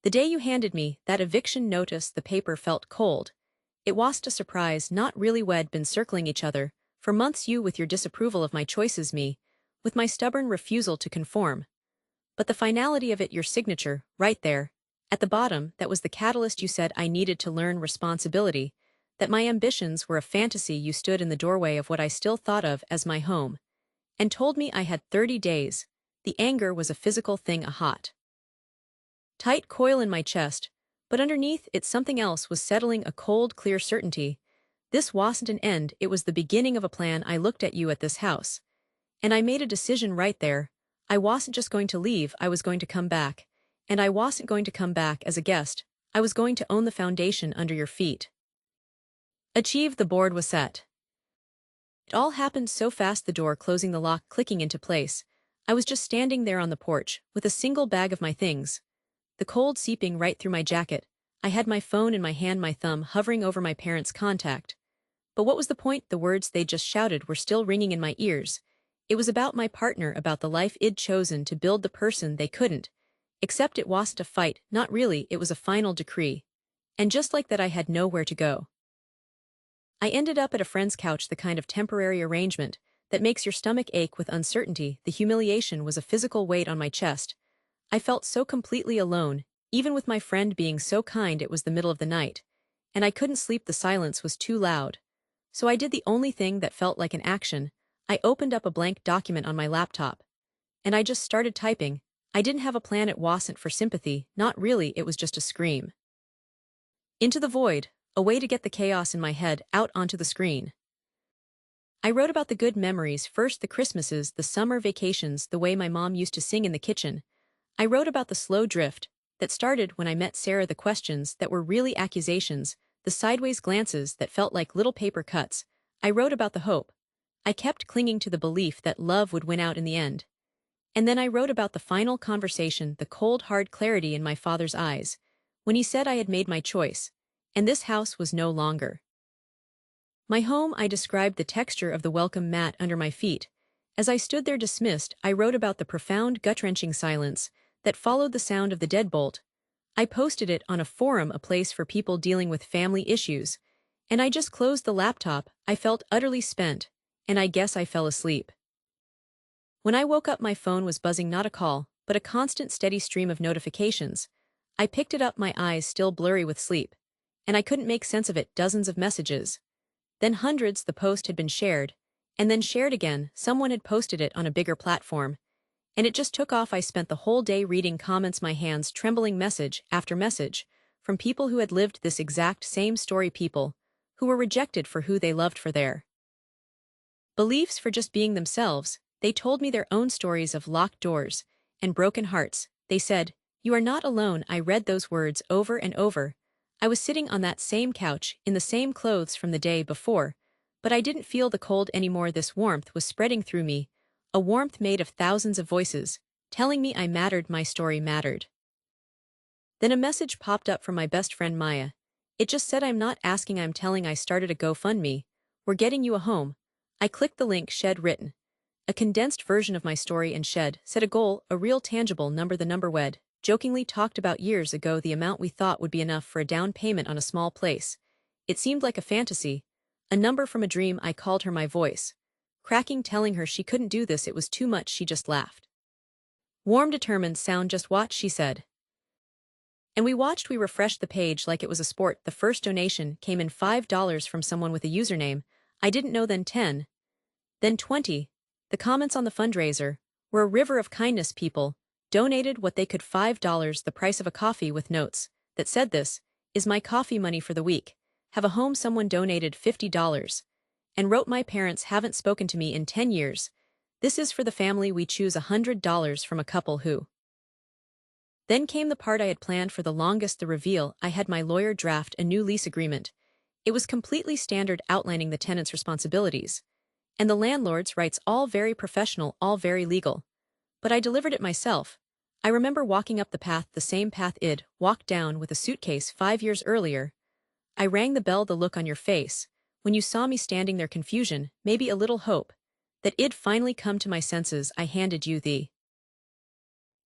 The day you handed me that eviction notice, the paper felt cold. It wasn't a surprise, not really. We'd been circling each other for months, you with your disapproval of my choices, me with my stubborn refusal to conform. But the finality of it, your signature, right there, at the bottom, that was the catalyst. You said I needed to learn responsibility, that my ambitions were a fantasy. You stood in the doorway of what I still thought of as my home, and told me I had 30 days. The anger was a physical thing, a hot, tight coil in my chest, but underneath it something else was settling, a cold, clear certainty. This wasn't an end, it was the beginning of a plan. I looked at you at this house, and I made a decision right there. I wasn't just going to leave, I was going to come back. And I wasn't going to come back as a guest, I was going to own the foundation under your feet. Achieved. The board was set. It all happened so fast, the door closing, the lock clicking into place. I was just standing there on the porch, with a single bag of my things, the cold seeping right through my jacket. I had my phone in my hand, my thumb hovering over my parents' contact. But what was the point? The words they just shouted were still ringing in my ears. It was about my partner, about the life I'd chosen to build, the person they couldn't. Except it wasn't a fight, not really, it was a final decree. And just like that I had nowhere to go. I ended up at a friend's couch, the kind of temporary arrangement that makes your stomach ache with uncertainty. The humiliation was a physical weight on my chest. I felt so completely alone, even with my friend being so kind. It was the middle of the night, and I couldn't sleep. The silence was too loud. So I did the only thing that felt like an action. I opened up a blank document on my laptop, and I just started typing. I didn't have a plan, it wasn't for sympathy, not really, it was just a scream. Into the void, a way to get the chaos in my head out onto the screen. I wrote about the good memories, first the Christmases, the summer vacations, the way my mom used to sing in the kitchen. I wrote about the slow drift that started when I met Sarah, the questions that were really accusations, the sideways glances that felt like little paper cuts. I wrote about the hope. I kept clinging to the belief that love would win out in the end. And then I wrote about the final conversation, the cold, hard clarity in my father's eyes, when he said I had made my choice, and this house was no longer my home. I described the texture of the welcome mat under my feet. As I stood there dismissed, I wrote about the profound, gut-wrenching silence that followed the sound of the deadbolt. I posted it on a forum, a place for people dealing with family issues, and I just closed the laptop. I felt utterly spent, and I guess I fell asleep. When I woke up, my phone was buzzing, not a call, but a constant, steady stream of notifications. I picked it up, my eyes still blurry with sleep, and I couldn't make sense of it. Dozens of messages. Then hundreds. The post had been shared, and then shared again. Someone had posted it on a bigger platform, and it just took off. I spent the whole day reading comments, my hands trembling, message after message, from people who had lived this exact same story, people who were rejected for who they loved, for their beliefs, for just being themselves. They told me their own stories of locked doors and broken hearts. They said, "You are not alone." I read those words over and over. I was sitting on that same couch, in the same clothes from the day before, but I didn't feel the cold anymore. This warmth was spreading through me, a warmth made of thousands of voices, telling me I mattered, my story mattered. Then a message popped up from my best friend Maya. It just said, "I'm not asking, I'm telling." I started a GoFundMe. "We're getting you a home." I clicked the link. Shed written a condensed version of my story, and Shed set a goal, a real tangible number. The number we'd jokingly talked about years ago, the amount we thought would be enough for a down payment on a small place. It seemed like a fantasy, a number from a dream. I called her, my voice cracking, telling her she couldn't do this, it was too much. She just laughed. "Warm, determined sound, just watch," she said. And we watched. We refreshed the page like it was a sport. The first donation came in, $5 from someone with a username I didn't know, then 10, then 20. The comments on the fundraiser were a river of kindness. People donated what they could. $5, the price of a coffee, with notes that said, "This is my coffee money for the week. Have a home." Someone donated $50 and wrote, "My parents haven't spoken to me in 10 years. This is for the family we choose." $100 from a couple who. Then came the part I had planned for the longest, the reveal. I had my lawyer draft a new lease agreement. It was completely standard, outlining the tenant's responsibilities and the landlord's rights, all very professional, all very legal. But I delivered it myself. I remember walking up the path, the same path I'd walked down with a suitcase 5 years earlier. I rang the bell. The look on your face when you saw me standing there, confusion, maybe a little hope that I'd finally come to my senses. I handed you the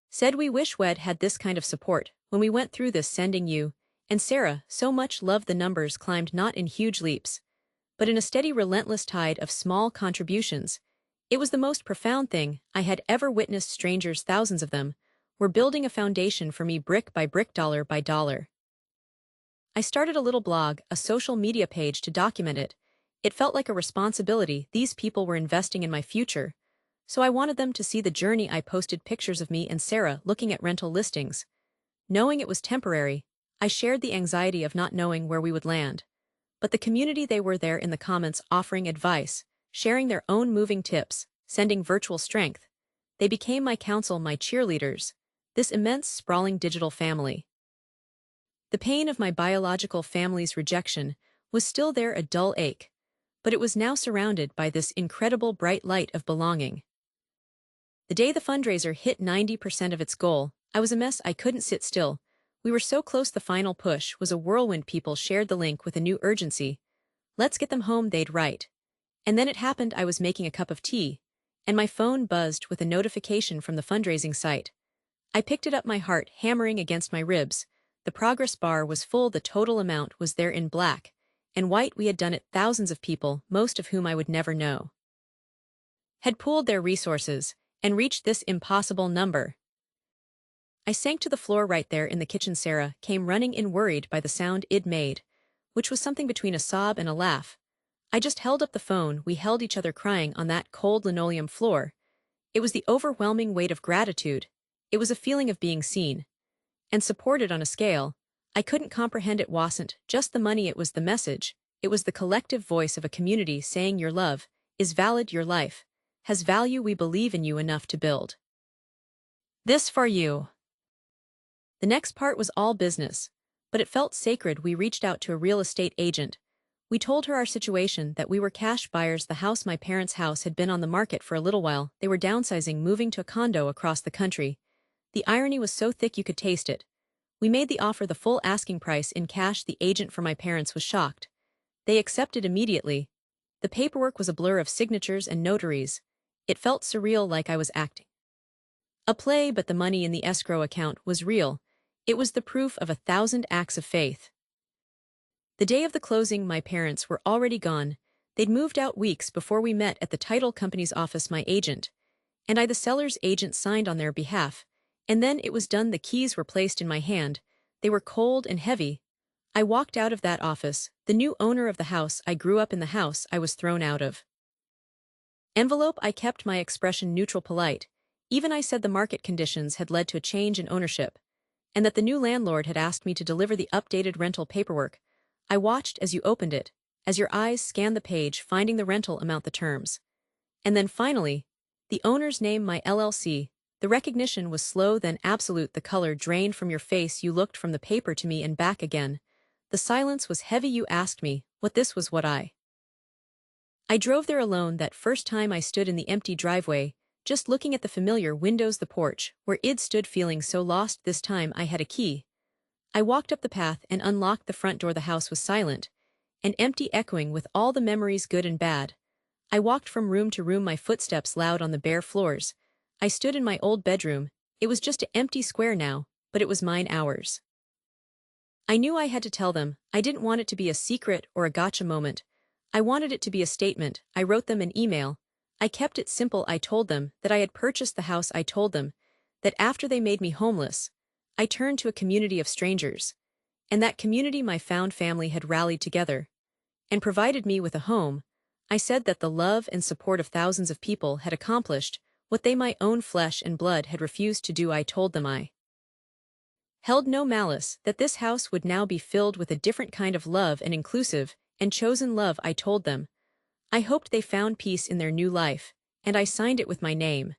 said, "We wish we'd had this kind of support when we went through this sending you, and Sarah, so much loved the numbers climbed not in huge leaps, but in a steady relentless tide of small contributions. It was the most profound thing I had ever witnessed. Strangers, thousands of them, were building a foundation for me brick by brick, dollar by dollar. I started a little blog, a social media page to document it. It felt like a responsibility. These people were investing in my future, so I wanted them to see the journey. I posted pictures of me and Sarah looking at rental listings. Knowing it was temporary, I shared the anxiety of not knowing where we would land. But the community, they were there in the comments offering advice, sharing their own moving tips, sending virtual strength. They became my counsel, my cheerleaders. This immense, sprawling digital family. The pain of my biological family's rejection was still there, a dull ache, but it was now surrounded by this incredible bright light of belonging. The day the fundraiser hit 90% of its goal, I was a mess. I couldn't sit still. We were so close. The final push was a whirlwind. People shared the link with a new urgency. Let's get them home, they'd write. And then it happened. I was making a cup of tea, and my phone buzzed with a notification from the fundraising site. I picked it up, my heart hammering against my ribs. The progress bar was full. The total amount was there in black and white. We had done it. Thousands of people, most of whom I would never know, had pooled their resources and reached this impossible number. I sank to the floor right there in the kitchen. Sarah came running in, worried by the sound it made, which was something between a sob and a laugh. I just held up the phone. We held each other, crying on that cold linoleum floor. It was the overwhelming weight of gratitude. It was a feeling of being seen and supported on a scale I couldn't comprehend. It wasn't just the money, it was the message. It was the collective voice of a community saying your love is valid, your life has value, we believe in you enough to build this for you. The next part was all business, but it felt sacred. We reached out to a real estate agent. We told her our situation, that we were cash buyers. The house, my parents' house, had been on the market for a little while. They were downsizing, moving to a condo across the country. The irony was so thick you could taste it. We made the offer, the full asking price, in cash. The agent for my parents was shocked. They accepted immediately. The paperwork was a blur of signatures and notaries. It felt surreal, like I was acting a play, but the money in the escrow account was real. It was the proof of 1,000 acts of faith. The day of the closing, my parents were already gone. They'd moved out weeks before we met at the title company's office. My agent and I, the seller's agent, signed on their behalf. And then it was done. The keys were placed in my hand. They were cold and heavy. I walked out of that office, the new owner of the house. I grew up in the house I was thrown out of. Envelope. I kept my expression neutral, polite. Even I said the market conditions had led to a change in ownership, and that the new landlord had asked me to deliver the updated rental paperwork. I watched as you opened it, as your eyes scanned the page, finding the rental amount, the terms. And then finally, the owner's name, my LLC. The recognition was slow, then absolute. The color drained from your face. You looked from the paper to me and back again. The silence was heavy. You asked me what this was. What I drove there alone. That first time I stood in the empty driveway, just looking at the familiar windows, the porch, where Id stood, feeling so lost. This time I had a key. I walked up the path and unlocked the front door. The house was silent and empty, echoing with all the memories, good and bad. I walked from room to room, my footsteps loud on the bare floors. I stood in my old bedroom. It was just an empty square now, but it was mine. Ours. I knew I had to tell them. I didn't want it to be a secret or a gotcha moment. I wanted it to be a statement. I wrote them an email. I kept it simple. I told them that I had purchased the house. I told them that after they made me homeless, I turned to a community of strangers, and that community, my found family, had rallied together and provided me with a home. I said that the love and support of thousands of people had accomplished what they, my own flesh and blood, had refused to do. I told them I held no malice, that this house would now be filled with a different kind of love, and inclusive and chosen love. I told them I hoped they found peace in their new life, and I signed it with my name.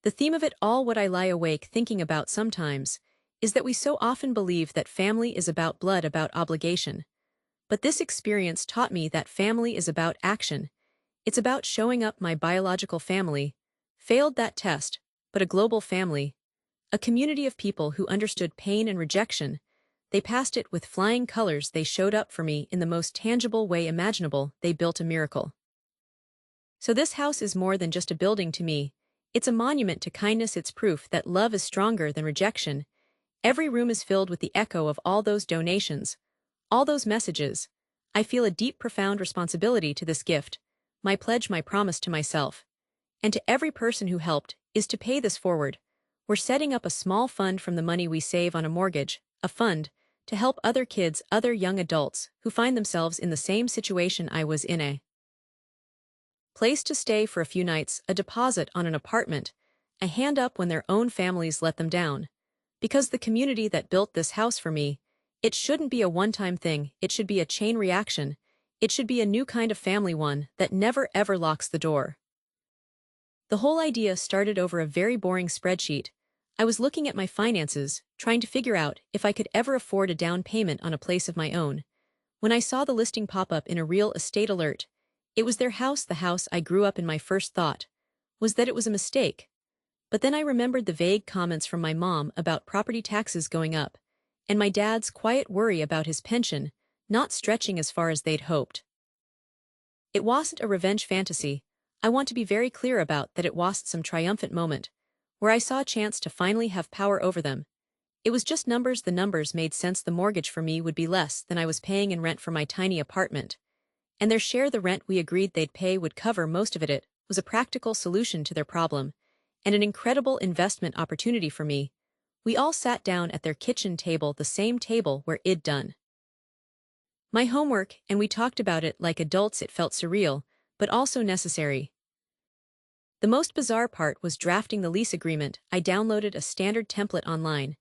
The theme of it all, what I lie awake thinking about sometimes, is that we so often believe that family is about blood, about obligation. But this experience taught me that family is about action. It's about showing up. My biological family failed that test, but a global family, a community of people who understood pain and rejection, they passed it with flying colors. They showed up for me in the most tangible way imaginable. They built a miracle. So this house is more than just a building to me. It's a monument to kindness. It's proof that love is stronger than rejection. Every room is filled with the echo of all those donations, all those messages. I feel a deep, profound responsibility to this gift, my pledge, my promise to myself. And to every person who helped, is to pay this forward. We're setting up a small fund from the money we save on a mortgage, a fund, to help other kids, other young adults, who find themselves in the same situation I was in. A place to stay for a few nights, a deposit on an apartment, a hand up when their own families let them down. Because the community that built this house for me, it shouldn't be a one-time thing, it should be a chain reaction. It should be a new kind of family, one that never ever locks the door. The whole idea started over a very boring spreadsheet. I was looking at my finances, trying to figure out if I could ever afford a down payment on a place of my own. When I saw the listing pop up in a real estate alert, it was their house, the house I grew up in. My first thought was that it was a mistake. But then I remembered the vague comments from my mom about property taxes going up, and my dad's quiet worry about his pension not stretching as far as they'd hoped. It wasn't a revenge fantasy. I want to be very clear about that. It wasn't some triumphant moment where I saw a chance to finally have power over them. It was just numbers. The numbers made sense. The mortgage for me would be less than I was paying in rent for my tiny apartment, and their share, the rent we agreed they'd pay, would cover most of it. It was a practical solution to their problem, and an incredible investment opportunity for me. We all sat down at their kitchen table, the same table where I'd done my homework, and we talked about it like adults. It felt surreal, but also necessary. The most bizarre part was drafting the lease agreement. I downloaded a standard template online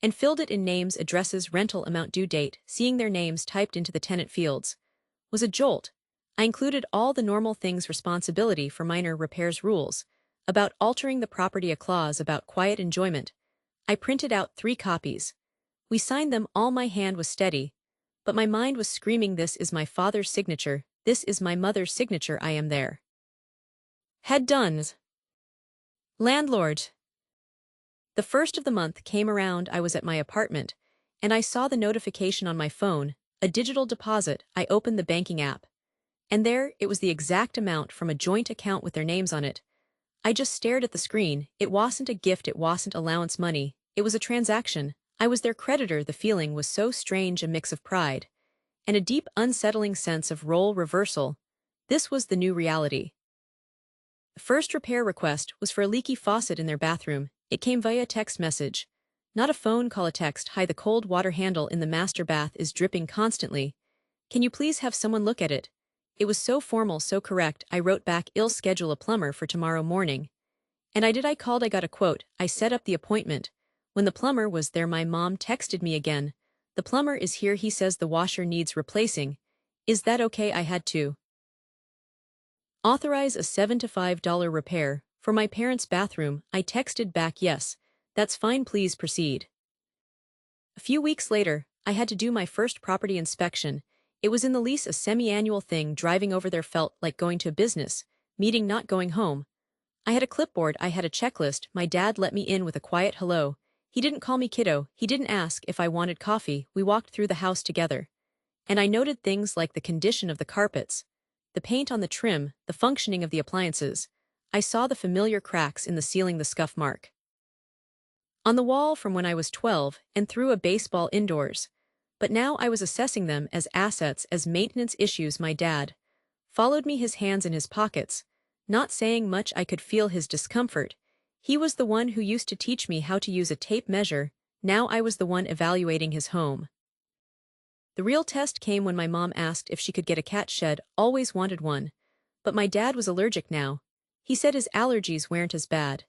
and filled it in: names, addresses, rental amount, due date. Seeing their names typed into the tenant fields was a jolt. I included all the normal things: responsibility for minor repairs, rules about altering the property, a clause about quiet enjoyment. I printed out 3 copies. We signed them all. My hand was steady, but my mind was screaming, this is my father's signature, this is my mother's signature. I am there. Had done. Landlord. The first of the month came around. I was at my apartment, and I saw the notification on my phone, a digital deposit. I opened the banking app, and there it was, the exact amount from a joint account with their names on it. I just stared at the screen. It wasn't a gift, it wasn't allowance money, it was a transaction. I was their creditor. The feeling was so strange, a mix of pride and a deep, unsettling sense of role reversal. This was the new reality. The first repair request was for a leaky faucet in their bathroom. It came via text message. Not a phone call, a text: hi, the cold water handle in the master bath is dripping constantly. Can you please have someone look at it? It was so formal, so correct. I wrote back, I'll schedule a plumber for tomorrow morning. And I did. I called, I got a quote, I set up the appointment. When the plumber was there, my mom texted me again. The plumber is here, he says the washer needs replacing. Is that okay? I had to authorize a $7 to $5 repair for my parents' bathroom. I texted back, yes, that's fine, please proceed. A few weeks later, I had to do my first property inspection. It was in the lease, a semi-annual thing. Driving over there felt like going to a business meeting, not going home. I had a clipboard, I had a checklist. My dad let me in with a quiet hello. He didn't call me kiddo, he didn't ask if I wanted coffee. We walked through the house together, and I noted things like the condition of the carpets, the paint on the trim, the functioning of the appliances. I saw the familiar cracks in the ceiling, the scuff mark on the wall from when I was 12 and threw a baseball indoors. But now I was assessing them as assets, as maintenance issues. My dad followed me, his hands in his pockets, not saying much. I could feel his discomfort. He was the one who used to teach me how to use a tape measure. Now I was the one evaluating his home. The real test came when my mom asked if she could get a cat shed. Always wanted one, but my dad was allergic now. He said his allergies weren't as bad,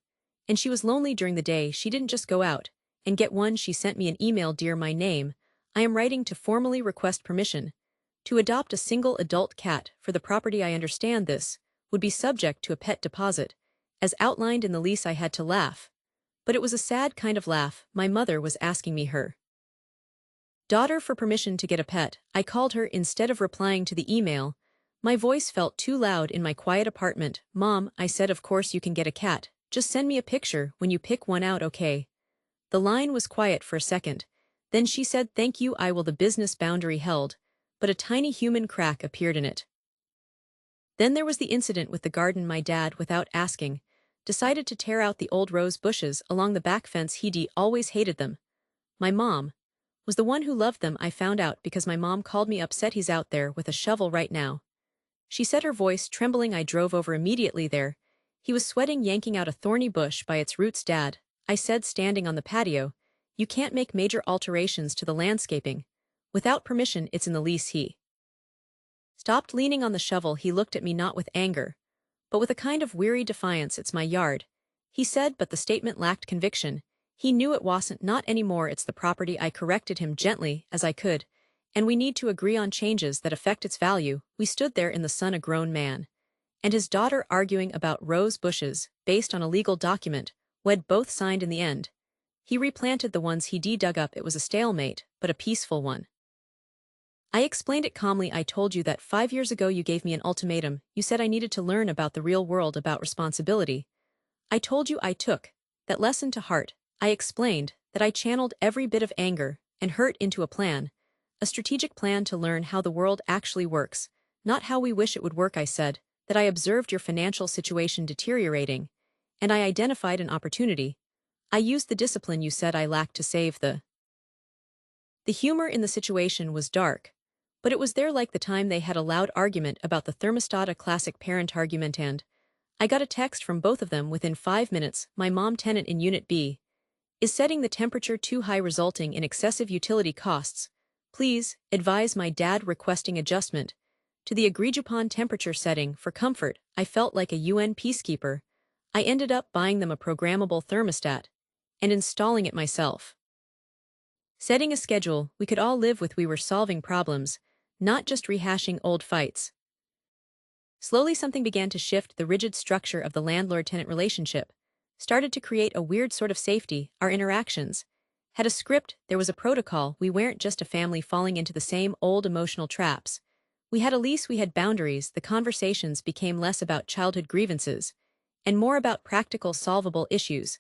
and she was lonely during the day. She didn't just go out and get one. She sent me an email, dear, my name. I am writing to formally request permission to adopt a single adult cat for the property. I understand this would be subject to a pet deposit, as outlined in the lease. I had to laugh, but it was a sad kind of laugh. My mother was asking me, her daughter, for permission to get a pet. I called her instead of replying to the email. My voice felt too loud in my quiet apartment. Mom, I said, of course you can get a cat. Just send me a picture when you pick one out, okay? The line was quiet for a second. Then she said, thank you, I will. The business boundary held, but a tiny human crack appeared in it. Then there was the incident with the garden. My dad, without asking, decided to tear out the old rose bushes along the back fence. He'd always hated them. my mom, was the one who loved them. I found out because my mom called me upset. He's out there with a shovel right now. She said, her voice trembling. I drove over immediately there. He was sweating, yanking out a thorny bush by its roots. Dad, I said, standing on the patio, you can't make major alterations to the landscaping. Without permission, it's in the lease. He stopped, leaning on the shovel. He looked at me not with anger, but with a kind of weary defiance. It's my yard, he said, but the statement lacked conviction. He knew it wasn't. Not anymore. It's the property. I corrected him gently as I could. And we need to agree on changes that affect its value. We stood there in the sun, a grown man and his daughter arguing about rose bushes, based on a legal document, we'd both signed in the end. He replanted the ones he dug up. It was a stalemate, but a peaceful one. I explained it calmly. I told you that 5 years ago you gave me an ultimatum. You said I needed to learn about the real world, about responsibility. I told you I took that lesson to heart. I explained that I channeled every bit of anger and hurt into a strategic plan to learn how the world actually works, not how we wish it would work. I said that I observed your financial situation deteriorating, and I identified an opportunity. I used the discipline you said I lacked to save the humor in the situation was dark, but it was there, like the time they had a loud argument about the thermostat, a classic parent argument, and I got a text from both of them within 5 minutes. My mom, tenant in Unit B, is setting the temperature too high, resulting in excessive utility costs. Please advise. My dad, requesting adjustment to the agreed-upon temperature setting for comfort. I felt like a UN peacekeeper. I ended up buying them a programmable thermostat and installing it myself, setting a schedule we could all live with. We were solving problems, not just rehashing old fights. Slowly something began to shift. The rigid structure of the landlord-tenant relationship started to create a weird sort of safety. Our interactions had a script. There was a protocol. We weren't just a family falling into the same old emotional traps. We had a lease, we had boundaries. The conversations became less about childhood grievances and more about practical, solvable issues.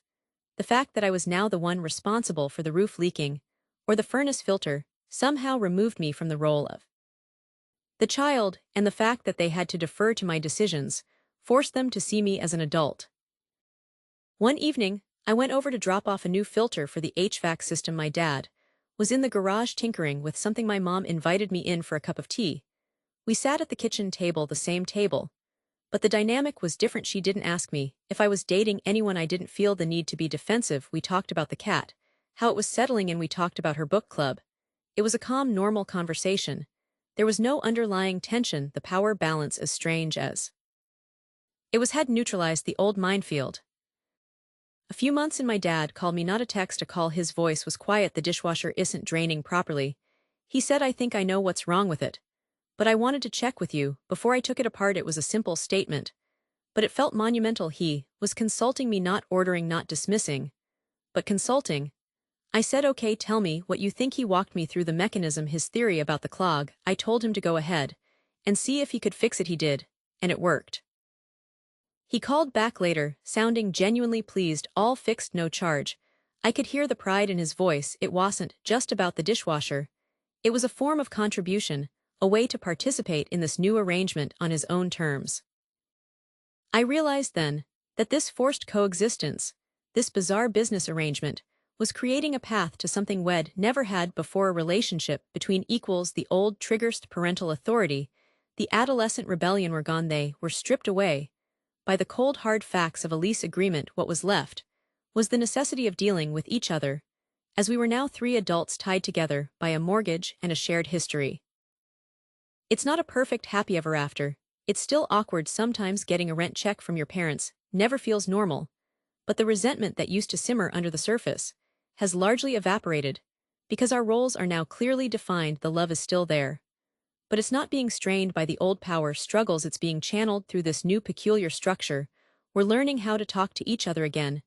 The fact that I was now the one responsible for the roof leaking or the furnace filter somehow removed me from the role of the child, and the fact that they had to defer to my decisions forced them to see me as an adult. One evening, I went over to drop off a new filter for the HVAC system. My dad was in the garage tinkering with something. My mom invited me in for a cup of tea. We sat at the kitchen table, the same table, but the dynamic was different. She didn't ask me if I was dating anyone. I didn't feel the need to be defensive. We talked about the cat, how it was settling, and we talked about her book club. It was a calm, normal conversation. There was no underlying tension. The power balance, as strange as it was, had neutralized the old minefield. A few months in, my dad called me, not a text, a call. His voice was quiet. The dishwasher isn't draining properly. He said, I think I know what's wrong with it, but I wanted to check with you before I took it apart. It was a simple statement, but it felt monumental. He was consulting me, not ordering, not dismissing, but consulting. I said, okay, tell me what you think. He walked me through the mechanism, his theory about the clog. I told him to go ahead and see if he could fix it. He did, and it worked. He called back later, sounding genuinely pleased. All fixed, no charge. I could hear the pride in his voice. It wasn't just about the dishwasher. It was a form of contribution, a way to participate in this new arrangement on his own terms. I realized then that this forced coexistence, this bizarre business arrangement, was creating a path to something we'd never had before, a relationship between equals. The old triggers, parental authority, the adolescent rebellion were gone. They were stripped away by the cold, hard facts of a lease agreement. What was left was the necessity of dealing with each other, as we were now 3 adults tied together by a mortgage and a shared history. It's not a perfect happy ever after. It's still awkward sometimes. Getting a rent check from your parents never feels normal, but the resentment that used to simmer under the surface has largely evaporated because our roles are now clearly defined. The love is still there, but it's not being strained by the old power struggles. It's being channeled through this new peculiar structure. We're learning how to talk to each other again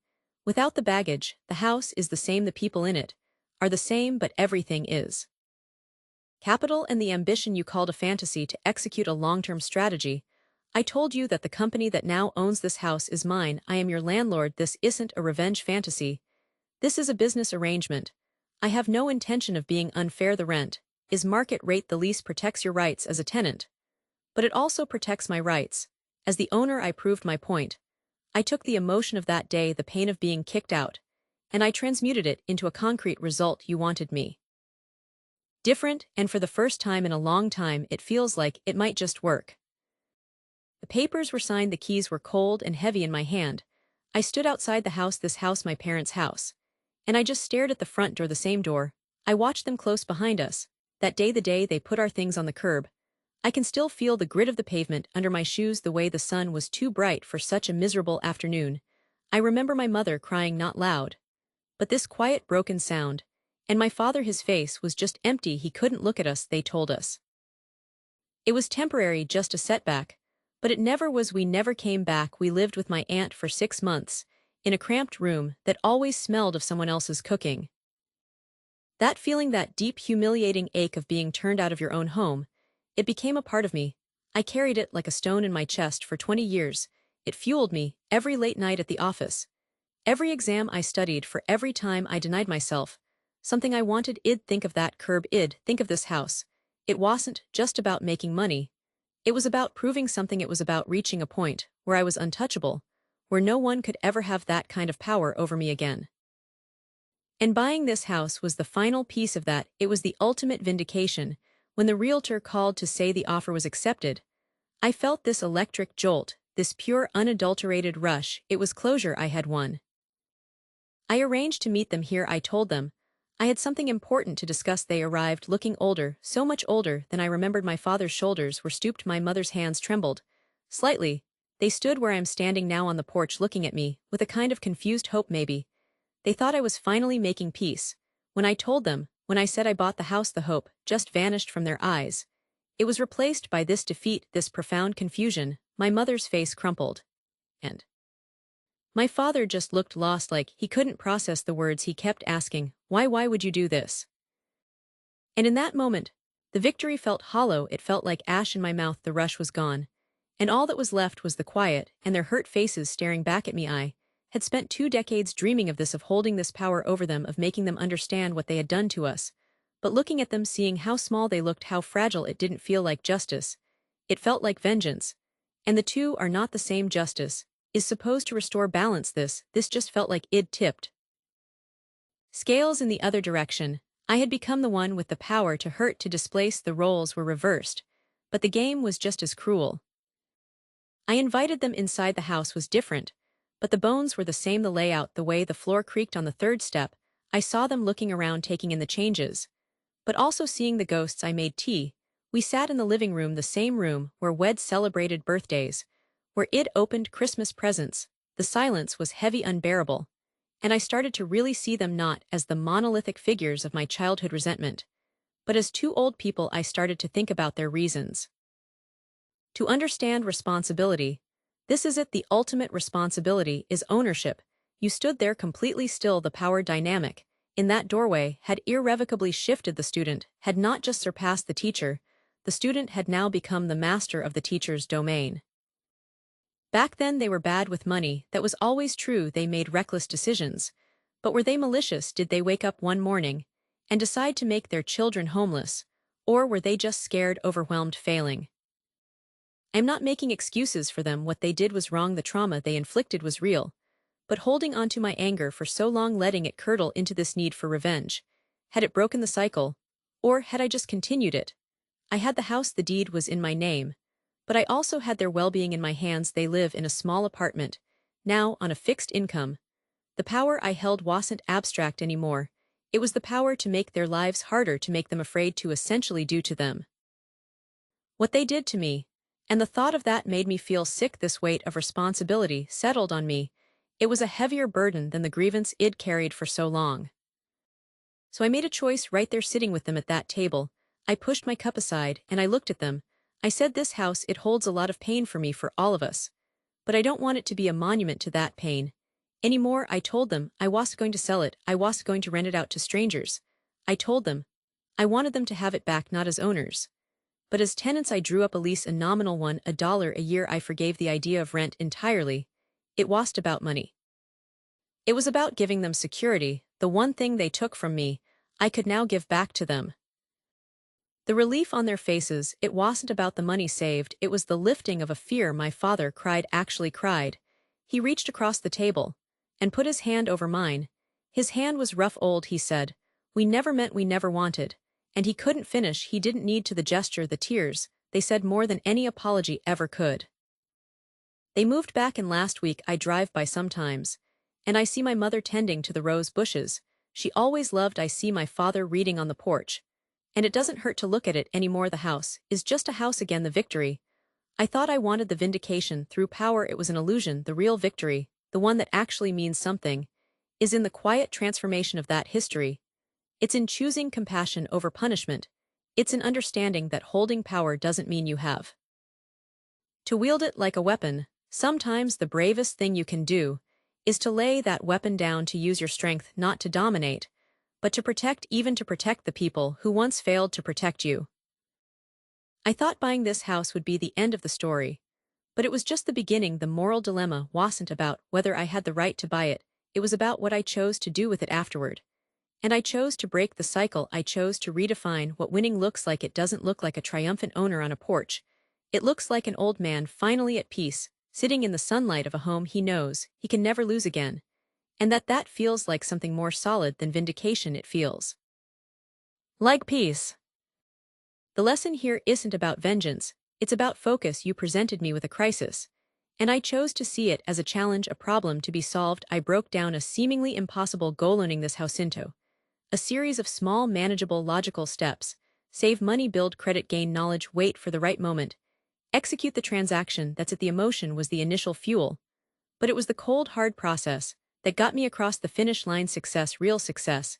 without the baggage. The house is the same, the people in it are the same, but everything is capital, and the ambition you called a fantasy to execute a long-term strategy. I told you that the company that now owns this house is mine. I am your landlord. This isn't a revenge fantasy. This is a business arrangement. I have no intention of being unfair. The rent is market rate. The lease protects your rights as a tenant, but it also protects my rights as the owner. I proved my point. I took the emotion of that day, the pain of being kicked out, and I transmuted it into a concrete result you wanted me. Different, and for the first time in a long time it feels like it might just work. The papers were signed, the keys were cold and heavy in my hand. I stood outside the house, this house, my parents' house. And I just stared at the front door, the same door. I watched them close behind us. That day, the day they put our things on the curb. I can still feel the grit of the pavement under my shoes, the way the sun was too bright for such a miserable afternoon. I remember my mother crying, not loud, but this quiet broken sound. And my father, his face was just empty, he couldn't look at us, they told us. It was temporary, just a setback. But it never was. We never came back. We lived with my aunt for 6 months, in a cramped room that always smelled of someone else's cooking. That feeling, that deep, humiliating ache of being turned out of your own home, it became a part of me. I carried it like a stone in my chest for 20 years. It fueled me, every late night at the office. Every exam I studied for, every time I denied myself something I wanted. Think of that curb, think of this house. It wasn't just about making money. It was about proving something. It was about reaching a point where I was untouchable, where no one could ever have that kind of power over me again. And buying this house was the final piece of that. It was the ultimate vindication. When the realtor called to say the offer was accepted, I felt this electric jolt, this pure, unadulterated rush. It was closure. I had won. I arranged to meet them here. I told them I had something important to discuss. They arrived looking older, so much older than I remembered. My father's shoulders were stooped, my mother's hands trembled slightly. They stood where I am standing now on the porch, looking at me with a kind of confused hope. Maybe they thought I was finally making peace. When I told them, when I said I bought the house, the hope just vanished from their eyes. It was replaced by this defeat, this profound confusion. My mother's face crumpled, and my father just looked lost, like he couldn't process the words. He kept asking, why would you do this? And in that moment, the victory felt hollow. It felt like ash in my mouth. The rush was gone, and all that was left was the quiet and their hurt faces staring back at me. I had spent 2 decades dreaming of this, of holding this power over them, of making them understand what they had done to us. But looking at them, seeing how small they looked, how fragile, it didn't feel like justice. It felt like vengeance. And the two are not the same. Justice is supposed to restore balance. This just felt like it tipped scales in the other direction. I had become the one with the power to hurt, to displace. The roles were reversed, but the game was just as cruel. I invited them inside. The house was different, but the bones were the same. The layout, the way the floor creaked on the 3rd step. I saw them looking around, taking in the changes, but also seeing the ghosts. I made tea. We sat in the living room, the same room where Wed celebrated birthdays, where Id opened Christmas presents. The silence was heavy, unbearable, and I started to really see them not as the monolithic figures of my childhood resentment, but as 2 old people. I started to think about their reasons. To understand responsibility. This is it, the ultimate responsibility is ownership. You stood there completely still. The power dynamic in that doorway had irrevocably shifted. The student had not just surpassed the teacher, the student had now become the master of the teacher's domain. Back then they were bad with money. That was always true. They made reckless decisions. But were they malicious? Did they wake up one morning and decide to make their children homeless? Or were they just scared, overwhelmed, failing? I am not making excuses for them. What they did was wrong. The trauma they inflicted was real. But holding on to my anger for so long, letting it curdle into this need for revenge, had it broken the cycle? Or had I just continued it? I had the house, the deed was in my name. But I also had their well-being in my hands. They live in a small apartment, now on a fixed income. The power I held wasn't abstract anymore. It was the power to make their lives harder, to make them afraid, to essentially do to them what they did to me. And the thought of that made me feel sick. This weight of responsibility settled on me. It was a heavier burden than the grievance Id carried for so long. So I made a choice right there, sitting with them at that table. I pushed my cup aside and I looked at them. I said, this house, it holds a lot of pain for me, for all of us. But I don't want it to be a monument to that pain anymore. I told them I wasn't going to sell it. I wasn't going to rent it out to strangers. I told them I wanted them to have it back, not as owners, but as tenants. I drew up a lease, a nominal one, $1 a year. I forgave the idea of rent entirely. It wasn't about money. It was about giving them security. The one thing they took from me, I could now give back to them. The relief on their faces, it wasn't about the money saved, it was the lifting of a fear. My father cried, actually cried. He reached across the table and put his hand over mine. His hand was rough old, he said. We never meant we never wanted. And he couldn't finish, he didn't need to the gesture, the tears, they said more than any apology ever could. They moved back and last week I drive by sometimes. And I see my mother tending to the rose bushes. She always loved I see my father reading on the porch. And it doesn't hurt to look at it anymore, the house is just a house again, the victory. I thought I wanted the vindication through power, it was an illusion, the real victory, the one that actually means something, is in the quiet transformation of that history. It's in choosing compassion over punishment. It's in understanding that holding power doesn't mean you have to wield it like a weapon. Sometimes the bravest thing you can do is to lay that weapon down, to use your strength not to dominate, but to protect, even to protect the people who once failed to protect you. I thought buying this house would be the end of the story. But it was just the beginning. The moral dilemma wasn't about whether I had the right to buy it, it was about what I chose to do with it afterward. And I chose to break the cycle, I chose to redefine what winning looks like. It doesn't look like a triumphant owner on a porch. It looks like an old man finally at peace, sitting in the sunlight of a home he knows he can never lose again. And that feels like something more solid than vindication. It feels like peace. The lesson here isn't about vengeance, it's about focus. You presented me with a crisis. And I chose to see it as a challenge, a problem to be solved. I broke down a seemingly impossible goal, owning this house into a series of small, manageable, logical steps. Save money, build credit, gain knowledge, wait for the right moment. Execute the transaction. That's it. The emotion was the initial fuel. But it was the cold, hard process that got me across the finish line. Success, real success,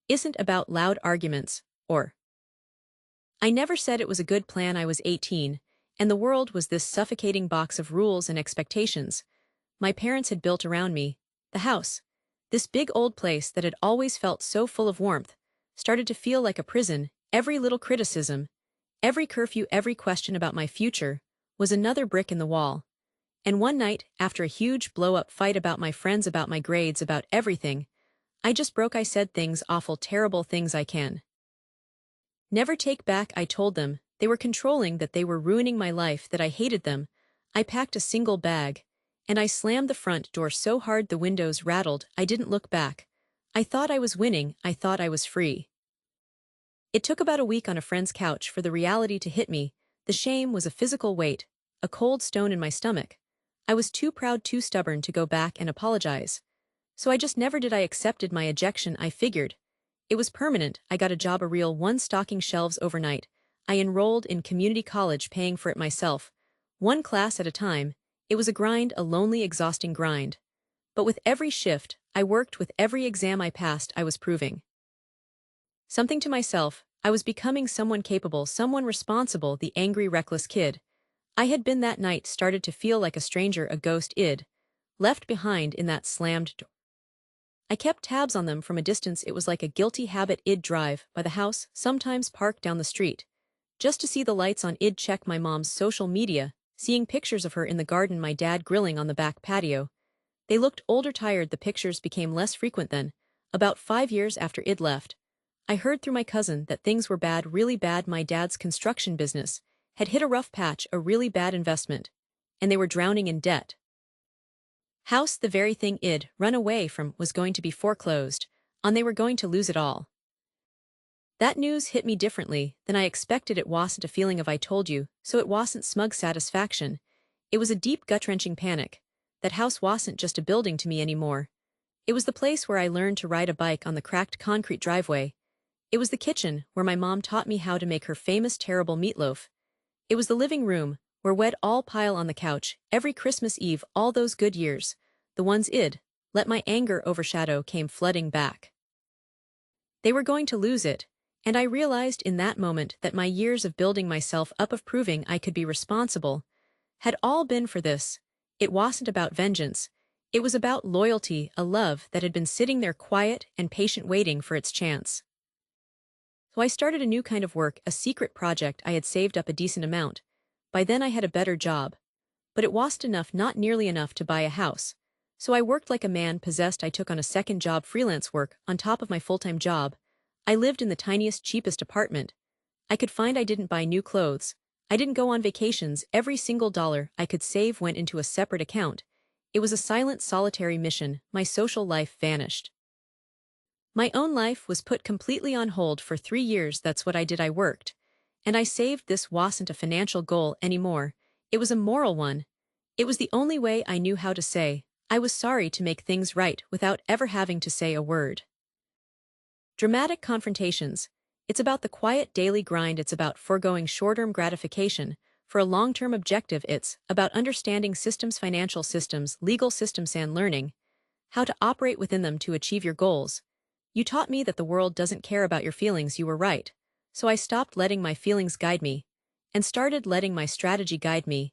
isn't about loud arguments, or I never said it was a good plan. I was 18, and the world was this suffocating box of rules and expectations my parents had built around me. The house, this big old place that had always felt so full of warmth, started to feel like a prison. Every little criticism, every curfew, every question about my future was another brick in the wall. And one night, after a huge blow-up fight about my friends, about my grades, about everything, I just broke. I said things, awful, terrible things I can never take back. I told them they were controlling, that they were ruining my life, that I hated them. I packed a single bag, and I slammed the front door so hard the windows rattled. I didn't look back. I thought I was winning, I thought I was free. It took about a week on a friend's couch for the reality to hit me. The shame was a physical weight, a cold stone in my stomach. I was too proud, too stubborn to go back and apologize. So I just never did. I accepted my ejection. I figured it was permanent. I got a job, a real one, stocking shelves overnight. I enrolled in community college, paying for it myself, one class at a time. It was a grind, a lonely, exhausting grind. But with every shift I worked, with every exam I passed, I was proving something to myself. I was becoming someone capable, someone responsible. The angry, reckless kid I had been that night started to feel like a stranger, a ghost id left behind in that slammed door. I kept tabs on them from a distance. It was like a guilty habit. I'd drive by the house, sometimes park down the street, just to see the lights on. I'd check my mom's social media, seeing pictures of her in the garden, my dad grilling on the back patio. They looked older, tired. The pictures became less frequent then. About 5 years after I'd left, I heard through my cousin that things were bad, really bad. My dad's construction business had hit a rough patch, a really bad investment, and they were drowning in debt. House, the very thing I'd run away from, was going to be foreclosed on. They were going to lose it all. That news hit me differently than I expected. It wasn't a feeling of I told you so, it wasn't smug satisfaction. It was a deep, gut-wrenching panic. That house wasn't just a building to me anymore. It was the place where I learned to ride a bike on the cracked concrete driveway. It was the kitchen where my mom taught me how to make her famous terrible meatloaf. It was the living room where we'd all pile on the couch every Christmas Eve. All those good years, the ones I'd let my anger overshadow, came flooding back. They were going to lose it, and I realized in that moment that my years of building myself up, of proving I could be responsible, had all been for this. It wasn't about vengeance. It was about loyalty, a love that had been sitting there quiet and patient, waiting for its chance. So I started a new kind of work, a secret project. I had saved up a decent amount. By then I had a better job. But it wasn't enough, not nearly enough to buy a house. So I worked like a man possessed. I took on a second job, freelance work, on top of my full-time job. I lived in the tiniest, cheapest apartment I could find. I didn't buy new clothes. I didn't go on vacations. Every single dollar I could save went into a separate account. It was a silent, solitary mission. My social life vanished. My own life was put completely on hold for 3 years. That's what I did. I worked. And I saved. This wasn't a financial goal anymore. It was a moral one. It was the only way I knew how to say, I was sorry, to make things right without ever having to say a word. Dramatic confrontations. It's about the quiet daily grind. It's about foregoing short-term gratification for a long-term objective. It's about understanding systems, financial systems, legal systems, and learning how to operate within them to achieve your goals. You taught me that the world doesn't care about your feelings. You were right. So I stopped letting my feelings guide me and started letting my strategy guide me.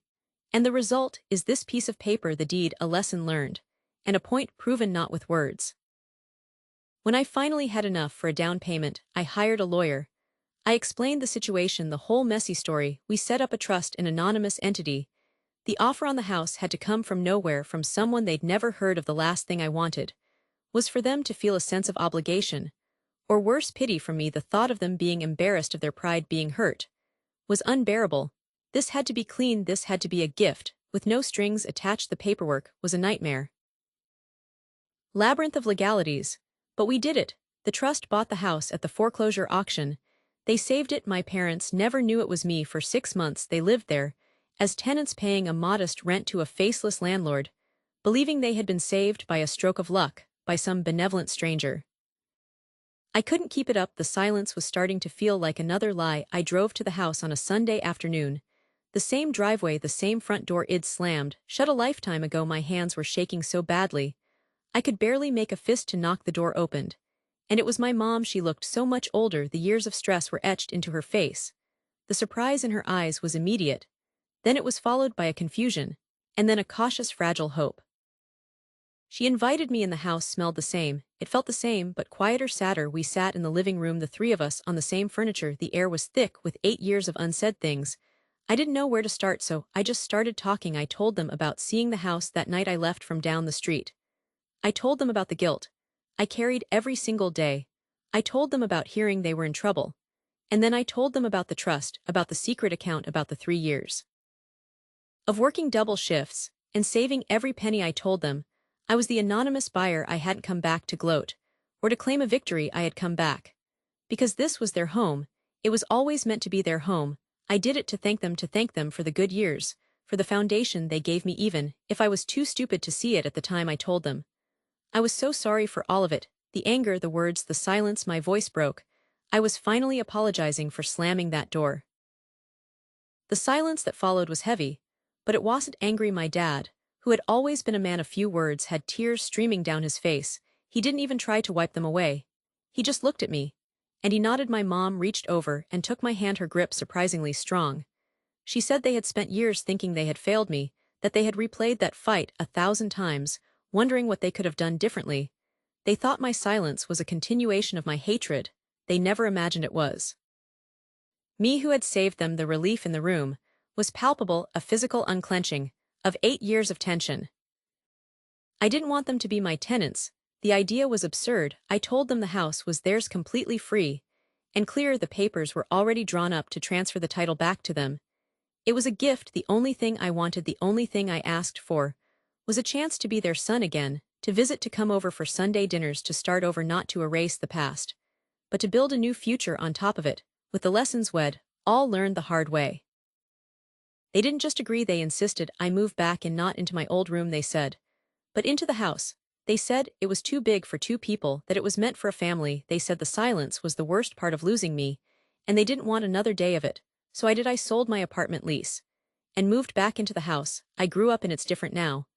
And the result is this piece of paper, the deed, a lesson learned, and a point proven not with words. When I finally had enough for a down payment, I hired a lawyer. I explained the situation, the whole messy story. We set up a trust, an anonymous entity. The offer on the house had to come from nowhere, from someone they'd never heard of. The last thing I wanted was for them to feel a sense of obligation, or worse, pity from me. The thought of them being embarrassed, of their pride being hurt, was unbearable. This had to be clean. This had to be a gift, with no strings attached. The paperwork was a nightmare. Labyrinth of legalities. But we did it. The trust bought the house at the foreclosure auction. They saved it. My parents never knew it was me. For 6 months they lived there, as tenants, paying a modest rent to a faceless landlord, believing they had been saved by a stroke of luck, by some benevolent stranger. I couldn't keep it up. The silence was starting to feel like another lie. I drove to the house on a Sunday afternoon. The same driveway, the same front door. I'd slammed shut a lifetime ago. My hands were shaking so badly I could barely make a fist to knock the door open. And it was my mom. She looked so much older. The years of stress were etched into her face. The surprise in her eyes was immediate. Then it was followed by a confusion, and then a cautious, fragile hope. She invited me in. The house smelled the same. It felt the same, but quieter, sadder. We sat in the living room, the three of us, on the same furniture. The air was thick with 8 years of unsaid things. I didn't know where to start, so I just started talking. I told them about seeing the house that night I left from down the street. I told them about the guilt I carried every single day. I told them about hearing they were in trouble. And then I told them about the trust, about the secret account, about the 3 years of working double shifts and saving every penny. I told them I was the anonymous buyer. I hadn't come back to gloat or to claim a victory. I had come back because this was their home. It was always meant to be their home. I did it to thank them for the good years, for the foundation they gave me, even if I was too stupid to see it at the time. I told them I was so sorry for all of it, the anger, the words, the silence. My voice broke. I was finally apologizing for slamming that door. The silence that followed was heavy, but it wasn't angry. My dad, who had always been a man of few words, had tears streaming down his face. He didn't even try to wipe them away. He just looked at me, and he nodded. My mom reached over and took my hand, her grip surprisingly strong. She said they had spent years thinking they had failed me, that they had replayed that fight 1,000 times, wondering what they could have done differently. They thought my silence was a continuation of my hatred. They never imagined it was me who had saved them. The relief in the room was palpable, a physical unclenching of 8 years of tension. I didn't want them to be my tenants. The idea was absurd. I told them the house was theirs, completely free and clear. The papers were already drawn up to transfer the title back to them. It was a gift. The only thing I wanted, the only thing I asked for, was a chance to be their son again, to visit, to come over for Sunday dinners, to start over, not to erase the past, but to build a new future on top of it, with the lessons we'd all learned the hard way. They didn't just agree, they insisted I move back, and not into my old room, they said, but into the house. They said it was too big for 2 people, that it was meant for a family. They said the silence was the worst part of losing me, and they didn't want another day of it. So I sold my apartment lease and moved back into the house. I grew up, and it's different now.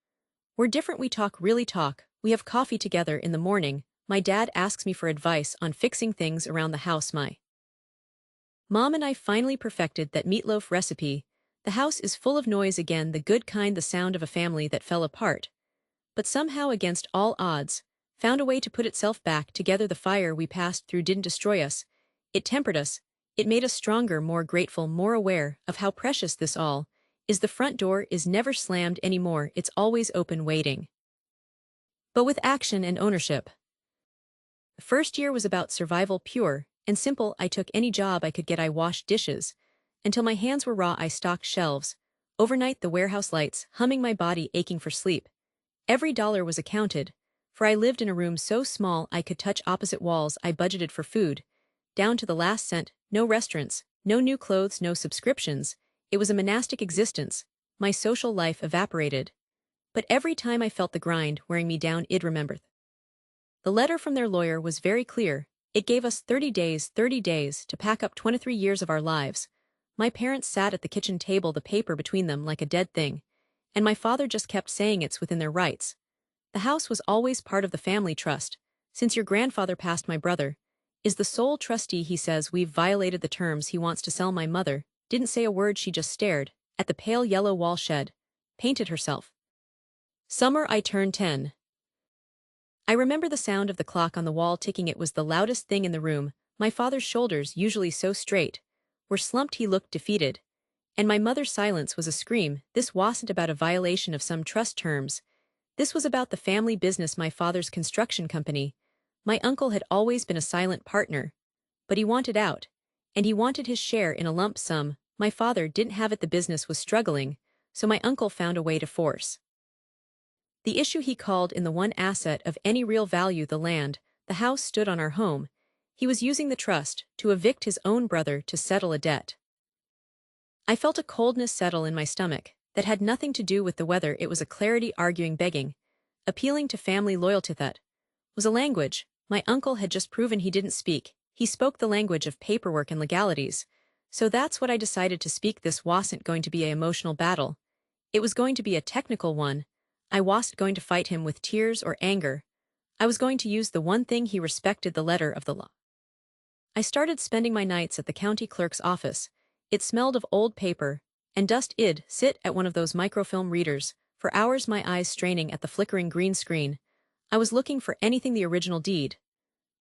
We're different. We talk, really talk. We have coffee together in the morning. My dad asks me for advice on fixing things around the house. My mom and I finally perfected that meatloaf recipe. The house is full of noise again, the good kind, the sound of a family that fell apart, but somehow, against all odds, found a way to put itself back together. The fire we passed through didn't destroy us. It tempered us. It made us stronger, more grateful, more aware of how precious this all is. The front door is never slammed anymore. It's always open, waiting, but with action and ownership. The first year was about survival, pure and simple. I took any job I could get. I washed dishes until my hands were raw. I stocked shelves overnight, the warehouse lights humming, my body aching for sleep. Every dollar was accounted for I lived in a room so small I could touch opposite walls. I budgeted for food, down to the last cent, no restaurants, no new clothes, no subscriptions. It was a monastic existence. My social life evaporated. But every time I felt the grind wearing me down, I'd remember. The letter from their lawyer was very clear. It gave us 30 days to pack up 23 years of our lives. My parents sat at the kitchen table, the paper between them like a dead thing. And my father just kept saying it's within their rights. The house was always part of the family trust. Since your grandfather passed, my brother is the sole trustee. He says we've violated the terms. He wants to sell. My mother didn't say a word. She just stared at the pale yellow wall shed, painted herself. Summer. I turned 10. I remember the sound of the clock on the wall ticking. It was the loudest thing in the room. My father's shoulders, usually so straight, were slumped. He looked defeated. And my mother's silence was a scream. This wasn't about a violation of some trust terms. This was about the family business, my father's construction company. My uncle had always been a silent partner. But he wanted out. And he wanted his share in a lump sum. My father didn't have it. The business was struggling, so my uncle found a way to force the issue. He called in the one asset of any real value, the land. The house stood on our home. He was using the trust to evict his own brother to settle a debt. I felt a coldness settle in my stomach that had nothing to do with the weather. It was a clarity, arguing, begging, appealing to family loyalty. That was a language my uncle had just proven he didn't speak. He spoke the language of paperwork and legalities. So that's what I decided to speak. This wasn't going to be an emotional battle. It was going to be a technical one. I wasn't going to fight him with tears or anger. I was going to use the one thing he respected, the letter of the law. I started spending my nights at the county clerk's office. It smelled of old paper and dust. I'd sit at one of those microfilm readers for hours, my eyes straining at the flickering green screen. I was looking for anything: the original deed,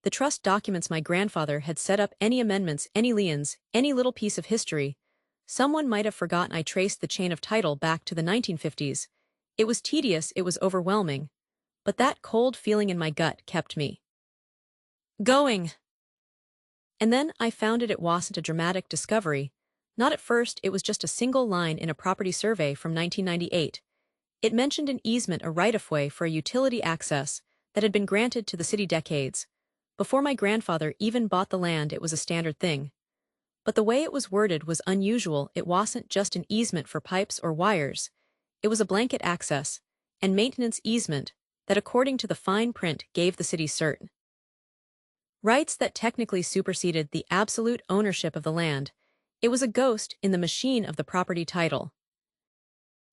the trust documents my grandfather had set up, any amendments, any liens, any little piece of history someone might have forgotten. I traced the chain of title back to the 1950s. It was tedious, it was overwhelming, but that cold feeling in my gut kept me going. And then I found it. It wasn't a dramatic discovery. Not at first. It was just a single line in a property survey from 1998. It mentioned an easement, a right-of-way for a utility access that had been granted to the city decades before my grandfather even bought the land. It was a standard thing. But the way it was worded was unusual. It wasn't just an easement for pipes or wires. It was a blanket access and maintenance easement that, according to the fine print, gave the city certain rights that technically superseded the absolute ownership of the land. It was a ghost in the machine of the property title.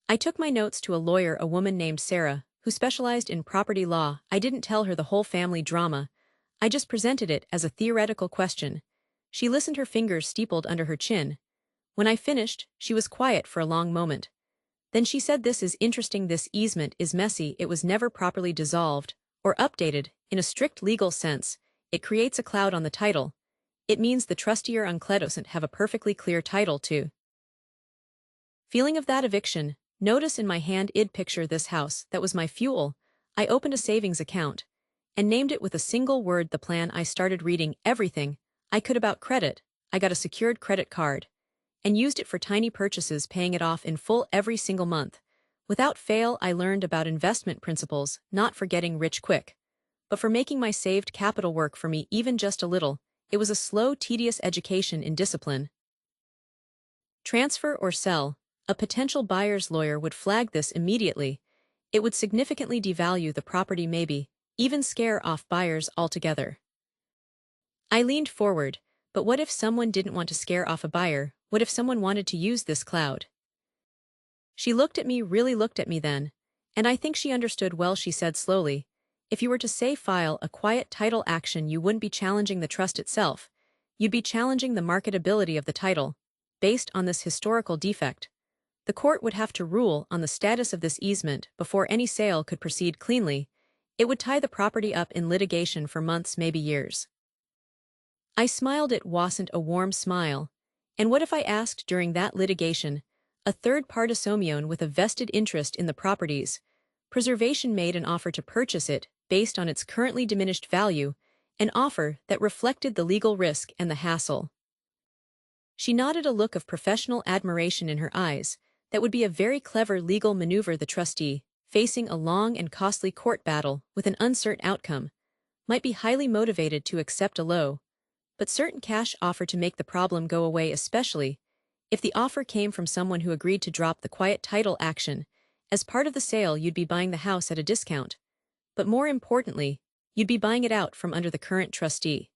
I took my notes to a lawyer, a woman named Sarah, who specialized in property law. I didn't tell her the whole family drama. I just presented it as a theoretical question. She listened, her fingers steepled under her chin. When I finished, she was quiet for a long moment. Then she said, "This is interesting. This easement is messy. It was never properly dissolved or updated in a strict legal sense. It creates a cloud on the title. It means the trustee or uncle doesn't have a perfectly clear title to feeling of that eviction. Notice in my hand, I'd picture this house. That was my fuel. I opened a savings account and named it with a single word, the plan. I started reading everything I could about credit. I got a secured credit card and used it for tiny purchases, paying it off in full every single month. Without fail, I learned about investment principles, not for getting rich quick, but for making my saved capital work for me, even just a little. It was a slow, tedious education in discipline. Transfer or sell. A potential buyer's lawyer would flag this immediately. It would significantly devalue the property, maybe even scare off buyers altogether. I leaned forward. But what if someone didn't want to scare off a buyer? What if someone wanted to use this cloud? She looked at me, really looked at me then, and I think she understood well. She said slowly, "If you were to, say, file a quiet title action, you wouldn't be challenging the trust itself. You'd be challenging the marketability of the title. Based on this historical defect, the court would have to rule on the status of this easement before any sale could proceed cleanly. It would tie the property up in litigation for months, maybe years." I smiled. It wasn't a warm smile. And what if I asked during that litigation, a third party someone with a vested interest in the property's preservation made an offer to purchase it based on its currently diminished value, an offer that reflected the legal risk and the hassle? She nodded, a look of professional admiration in her eyes. That would be a very clever legal maneuver. The trustee facing a long and costly court battle with an uncertain outcome, might be highly motivated to accept a low, but certain cash offer to make the problem go away, especially if the offer came from someone who agreed to drop the quiet title action. As part of the sale, you'd be buying the house at a discount. But more importantly, you'd be buying it out from under the current trustee.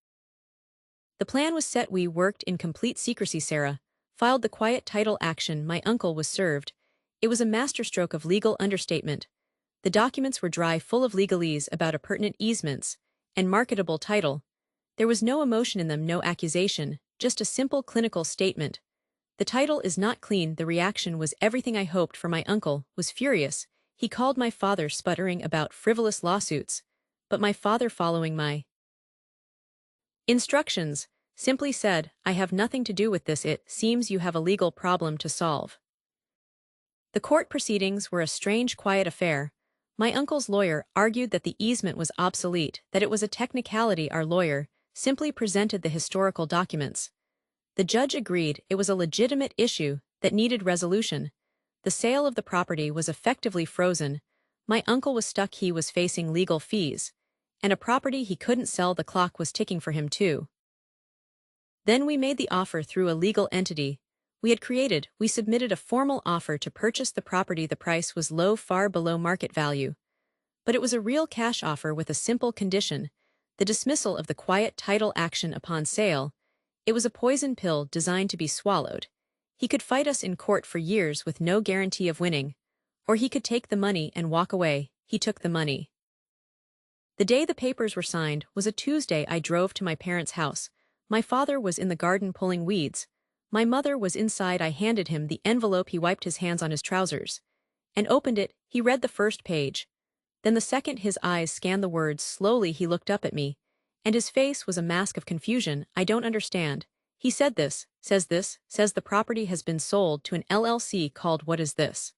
The plan was set. We worked in complete secrecy. Sarah filed the quiet title action. My uncle was served. It was a masterstroke of legal understatement. The documents were dry, full of legalese about appurtenant easements and marketable title. There was no emotion in them, no accusation, just a simple clinical statement. The title is not clean. The reaction was everything I hoped for. My uncle was furious. He called my father, sputtering about frivolous lawsuits. But my father, following my instructions, simply said, "I have nothing to do with this. It seems you have a legal problem to solve." The court proceedings were a strange, quiet affair. My uncle's lawyer argued that the easement was obsolete, that it was a technicality. Our lawyer simply presented the historical documents. The judge agreed it was a legitimate issue that needed resolution. The sale of the property was effectively frozen. My uncle was stuck. He was facing legal fees, and a property he couldn't sell. The clock was ticking for him too. Then we made the offer through a legal entity we had created. We submitted a formal offer to purchase the property. The price was low, far below market value. But it was a real cash offer with a simple condition: the dismissal of the quiet title action upon sale. It was a poison pill designed to be swallowed. He could fight us in court for years with no guarantee of winning, or he could take the money and walk away. He took the money. The day the papers were signed was a Tuesday. I drove to my parents' house. My father was in the garden pulling weeds. My mother was inside. I handed him the envelope. He wiped his hands on his trousers and opened it. He read the first page. Then the second. His eyes scanned the words. Slowly he looked up at me, and his face was a mask of confusion. "I don't understand." He said, says the property has been sold to an LLC called What Is This?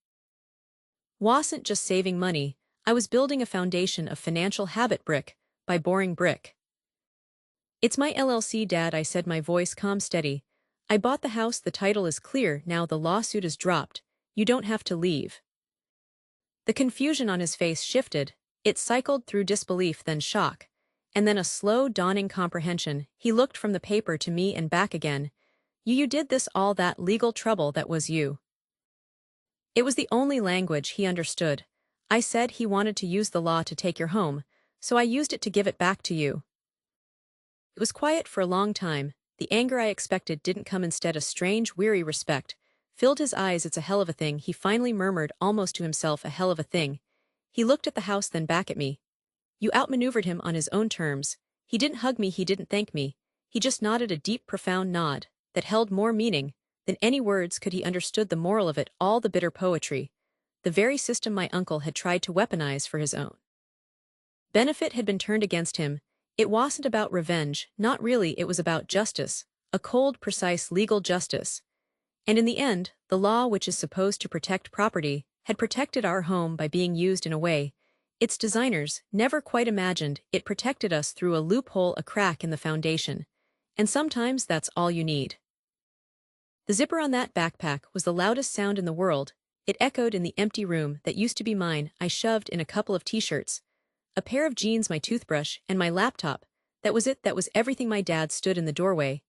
Wasn't just saving money. I was building a foundation of financial habit brick by boring brick. "It's my LLC, Dad," I said, my voice calm, steady. "I bought the house. The title is clear. Now the lawsuit is dropped. You don't have to leave." The confusion on his face shifted. It cycled through disbelief, then shock, and then a slow, dawning comprehension. He looked from the paper to me and back again. You did this, all that legal trouble, that was you." It was the only language he understood. I said, "He wanted to use the law to take your home, so I used it to give it back to you." It was quiet for a long time. The anger I expected didn't come. Instead, a strange, weary respect filled his eyes. "It's a hell of a thing," he finally murmured, almost to himself. "A hell of a thing." He looked at the house, then back at me. "You outmaneuvered him on his own terms. He didn't hug me, he didn't thank me. He just nodded, a deep, profound nod that held more meaning than any words could. He understood the moral of it all, the bitter poetry. The very system my uncle had tried to weaponize for his own benefit had been turned against him. It wasn't about revenge, not really. It was about justice, a cold, precise legal justice. And in the end, the law, which is supposed to protect property, had protected our home by being used in a way its designers never quite imagined. It protected us through a loophole, a crack in the foundation. And sometimes that's all you need. The zipper on that backpack was the loudest sound in the world. It echoed in the empty room that used to be mine. I shoved in a couple of t-shirts, a pair of jeans, my toothbrush, and my laptop. That was it. That was everything. My dad stood in the doorway,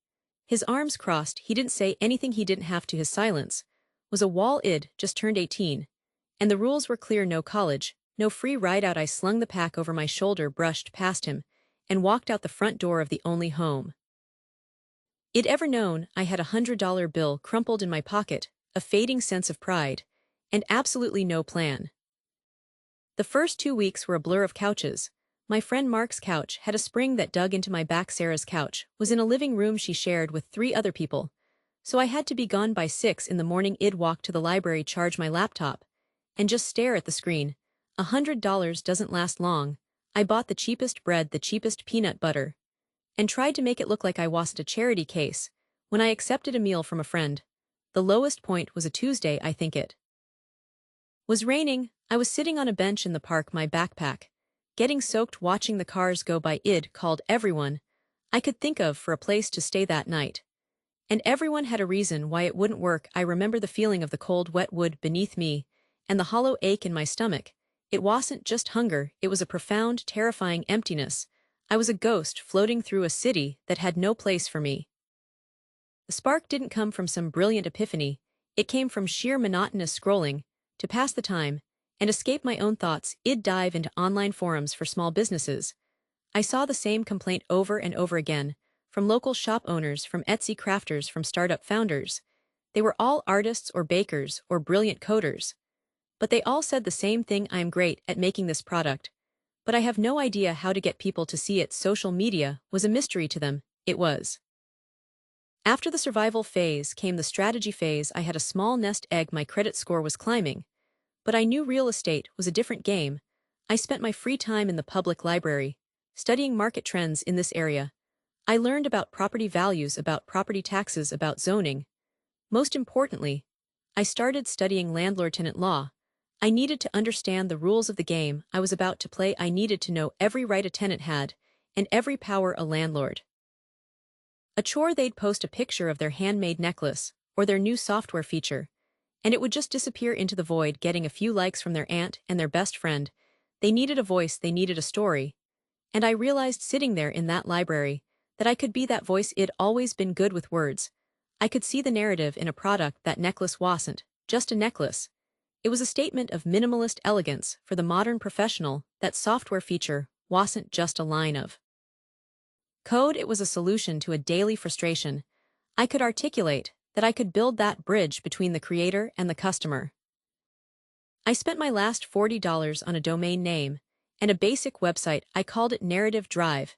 his arms crossed. He didn't say anything. He didn't have to. His silence was a wall. I'd just turned 18. And the rules were clear: no college, no free ride out. I slung the pack over my shoulder, brushed past him, and walked out the front door of the only home I'd ever known. I had $100 bill crumpled in my pocket, a fading sense of pride, and absolutely no plan. The first 2 weeks were a blur of couches. My friend Mark's couch had a spring that dug into my back. Sarah's couch was in a living room she shared with 3 other people. So I had to be gone by 6 in the morning. I'd walk to the library, charge my laptop, and just stare at the screen. $100 doesn't last long. I bought the cheapest bread, the cheapest peanut butter, and tried to make it look like I wasn't a charity case when I accepted a meal from a friend. The lowest point was a Tuesday. I think it was raining. I was sitting on a bench in the park, my backpack getting soaked, watching the cars go by. I'd called everyone I could think of for a place to stay that night, and everyone had a reason why it wouldn't work. I remember the feeling of the cold, wet wood beneath me and the hollow ache in my stomach. It wasn't just hunger, it was a profound, terrifying emptiness. I was a ghost floating through a city that had no place for me. The spark didn't come from some brilliant epiphany, it came from sheer monotonous scrolling, to pass the time, and escape my own thoughts. I'd dive into online forums for small businesses. I saw the same complaint over and over again, from local shop owners, from Etsy crafters, from startup founders. They were all artists or bakers or brilliant coders. But they all said the same thing: I am great at making this product, but I have no idea how to get people to see it. Social media was a mystery to them. It was. After the survival phase came the strategy phase. I had a small nest egg, my credit score was climbing. But I knew real estate was a different game. I spent my free time in the public library, studying market trends in this area. I learned about property values, about property taxes, about zoning. Most importantly, I started studying landlord-tenant law. I needed to understand the rules of the game I was about to play. I needed to know every right a tenant had, and every power a landlord. A chore: they'd post a picture of their handmade necklace, or their new software feature, and it would just disappear into the void, getting a few likes from their aunt and their best friend. They needed a voice, they needed a story. And I realized, sitting there in that library, that I could be that voice. I'd always been good with words. I could see the narrative in a product. That necklace wasn't just a necklace. It was a statement of minimalist elegance for the modern professional. That software feature wasn't just a line of code, it was a solution to a daily frustration. I could articulate that I could build that bridge between the creator and the customer. I spent my last $40 on a domain name and a basic website. I called it Narrative Drive.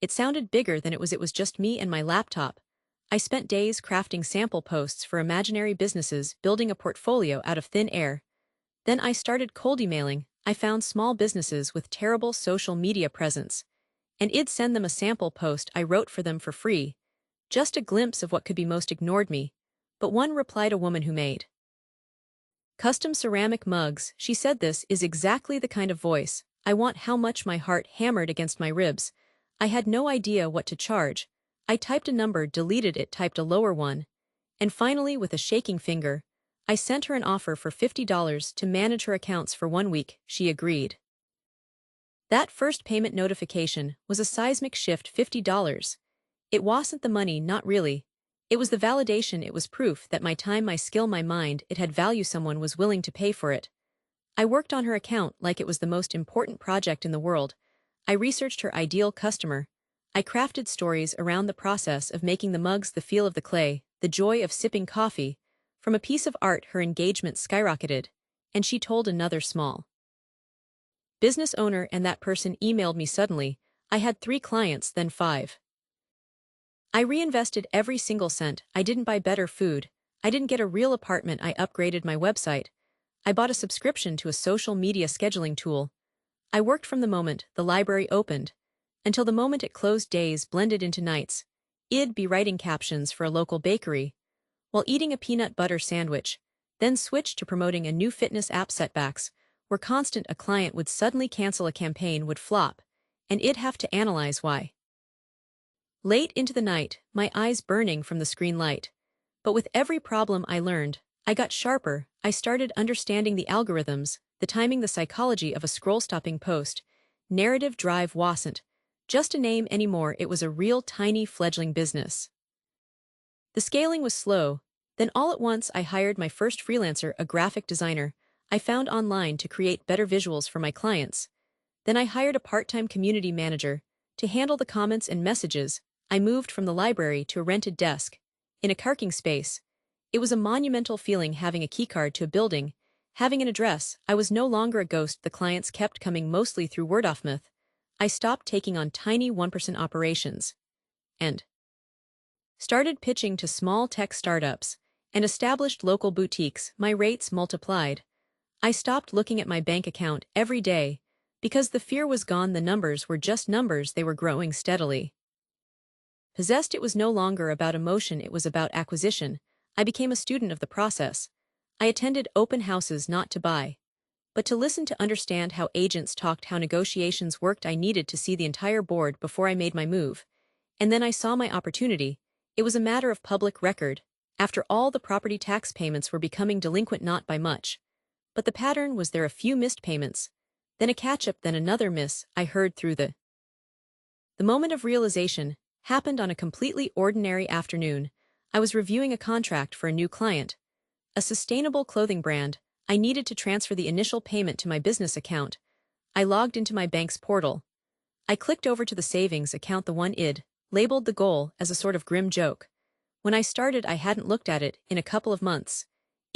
It sounded bigger than it was. It was just me and my laptop. I spent days crafting sample posts for imaginary businesses, building a portfolio out of thin air. Then I started cold emailing. I found small businesses with terrible social media presence, and I'd send them a sample post I wrote for them for free. Just a glimpse of what could be. Most ignored me, but one replied, a woman who made custom ceramic mugs. She said, "This is exactly the kind of voice I want." How much? My heart hammered against my ribs. I had no idea what to charge. I typed a number, deleted it, typed a lower one, and finally, with a shaking finger, I sent her an offer for $50 to manage her accounts for 1 week. She agreed. That first payment notification was a seismic shift. $50. It wasn't the money, not really. It was the validation. It was proof that my time, my skill, my mind, it had value. Someone was willing to pay for it. I worked on her account like it was the most important project in the world. I researched her ideal customer. I crafted stories around the process of making the mugs, the feel of the clay, the joy of sipping coffee. From a piece of art, her engagement skyrocketed, and she told another small business owner, and that person emailed me. Suddenly, I had 3 clients, then 5. I reinvested every single cent. I didn't buy better food. I didn't get a real apartment. I upgraded my website. I bought a subscription to a social media scheduling tool. I worked from the moment the library opened until the moment it closed. Days blended into nights. I'd be writing captions for a local bakery while eating a peanut butter sandwich, then switch to promoting a new fitness app. Setbacks were constant. A client would suddenly cancel, a campaign would flop, and I'd have to analyze why. Late into the night, my eyes burning from the screen light. But with every problem I learned, I got sharper. I started understanding the algorithms, the timing, the psychology of a scroll-stopping post. Narrative Drive wasn't just a name anymore. It was a real, tiny, fledgling business. The scaling was slow. Then all at once I hired my first freelancer, a graphic designer I found online to create better visuals for my clients. Then I hired a part-time community manager to handle the comments and messages. I moved from the library to a rented desk in a parking space. It was a monumental feeling, having a keycard to a building, having an address. I was no longer a ghost. The clients kept coming, mostly through word of mouth. I stopped taking on tiny 1% operations and started pitching to small tech startups and established local boutiques. My rates multiplied. I stopped looking at my bank account every day because the fear was gone. The numbers were just numbers. They were growing steadily. Possessed, it was no longer about emotion, it was about acquisition. I became a student of the process. I attended open houses not to buy, but to listen, to understand how agents talked, how negotiations worked. I needed to see the entire board before I made my move. And then I saw my opportunity. It was a matter of public record. After all, the property tax payments were becoming delinquent, not by much. But the pattern was there: a few missed payments, then a catch-up, then another miss, I heard through the moment of realization happened on a completely ordinary afternoon. I was reviewing a contract for a new client, a sustainable clothing brand. I needed to transfer the initial payment to my business account. I logged into my bank's portal. I clicked over to the savings account, the one I'd labeled the goal as a sort of grim joke. When I started, I hadn't looked at it in a couple of months.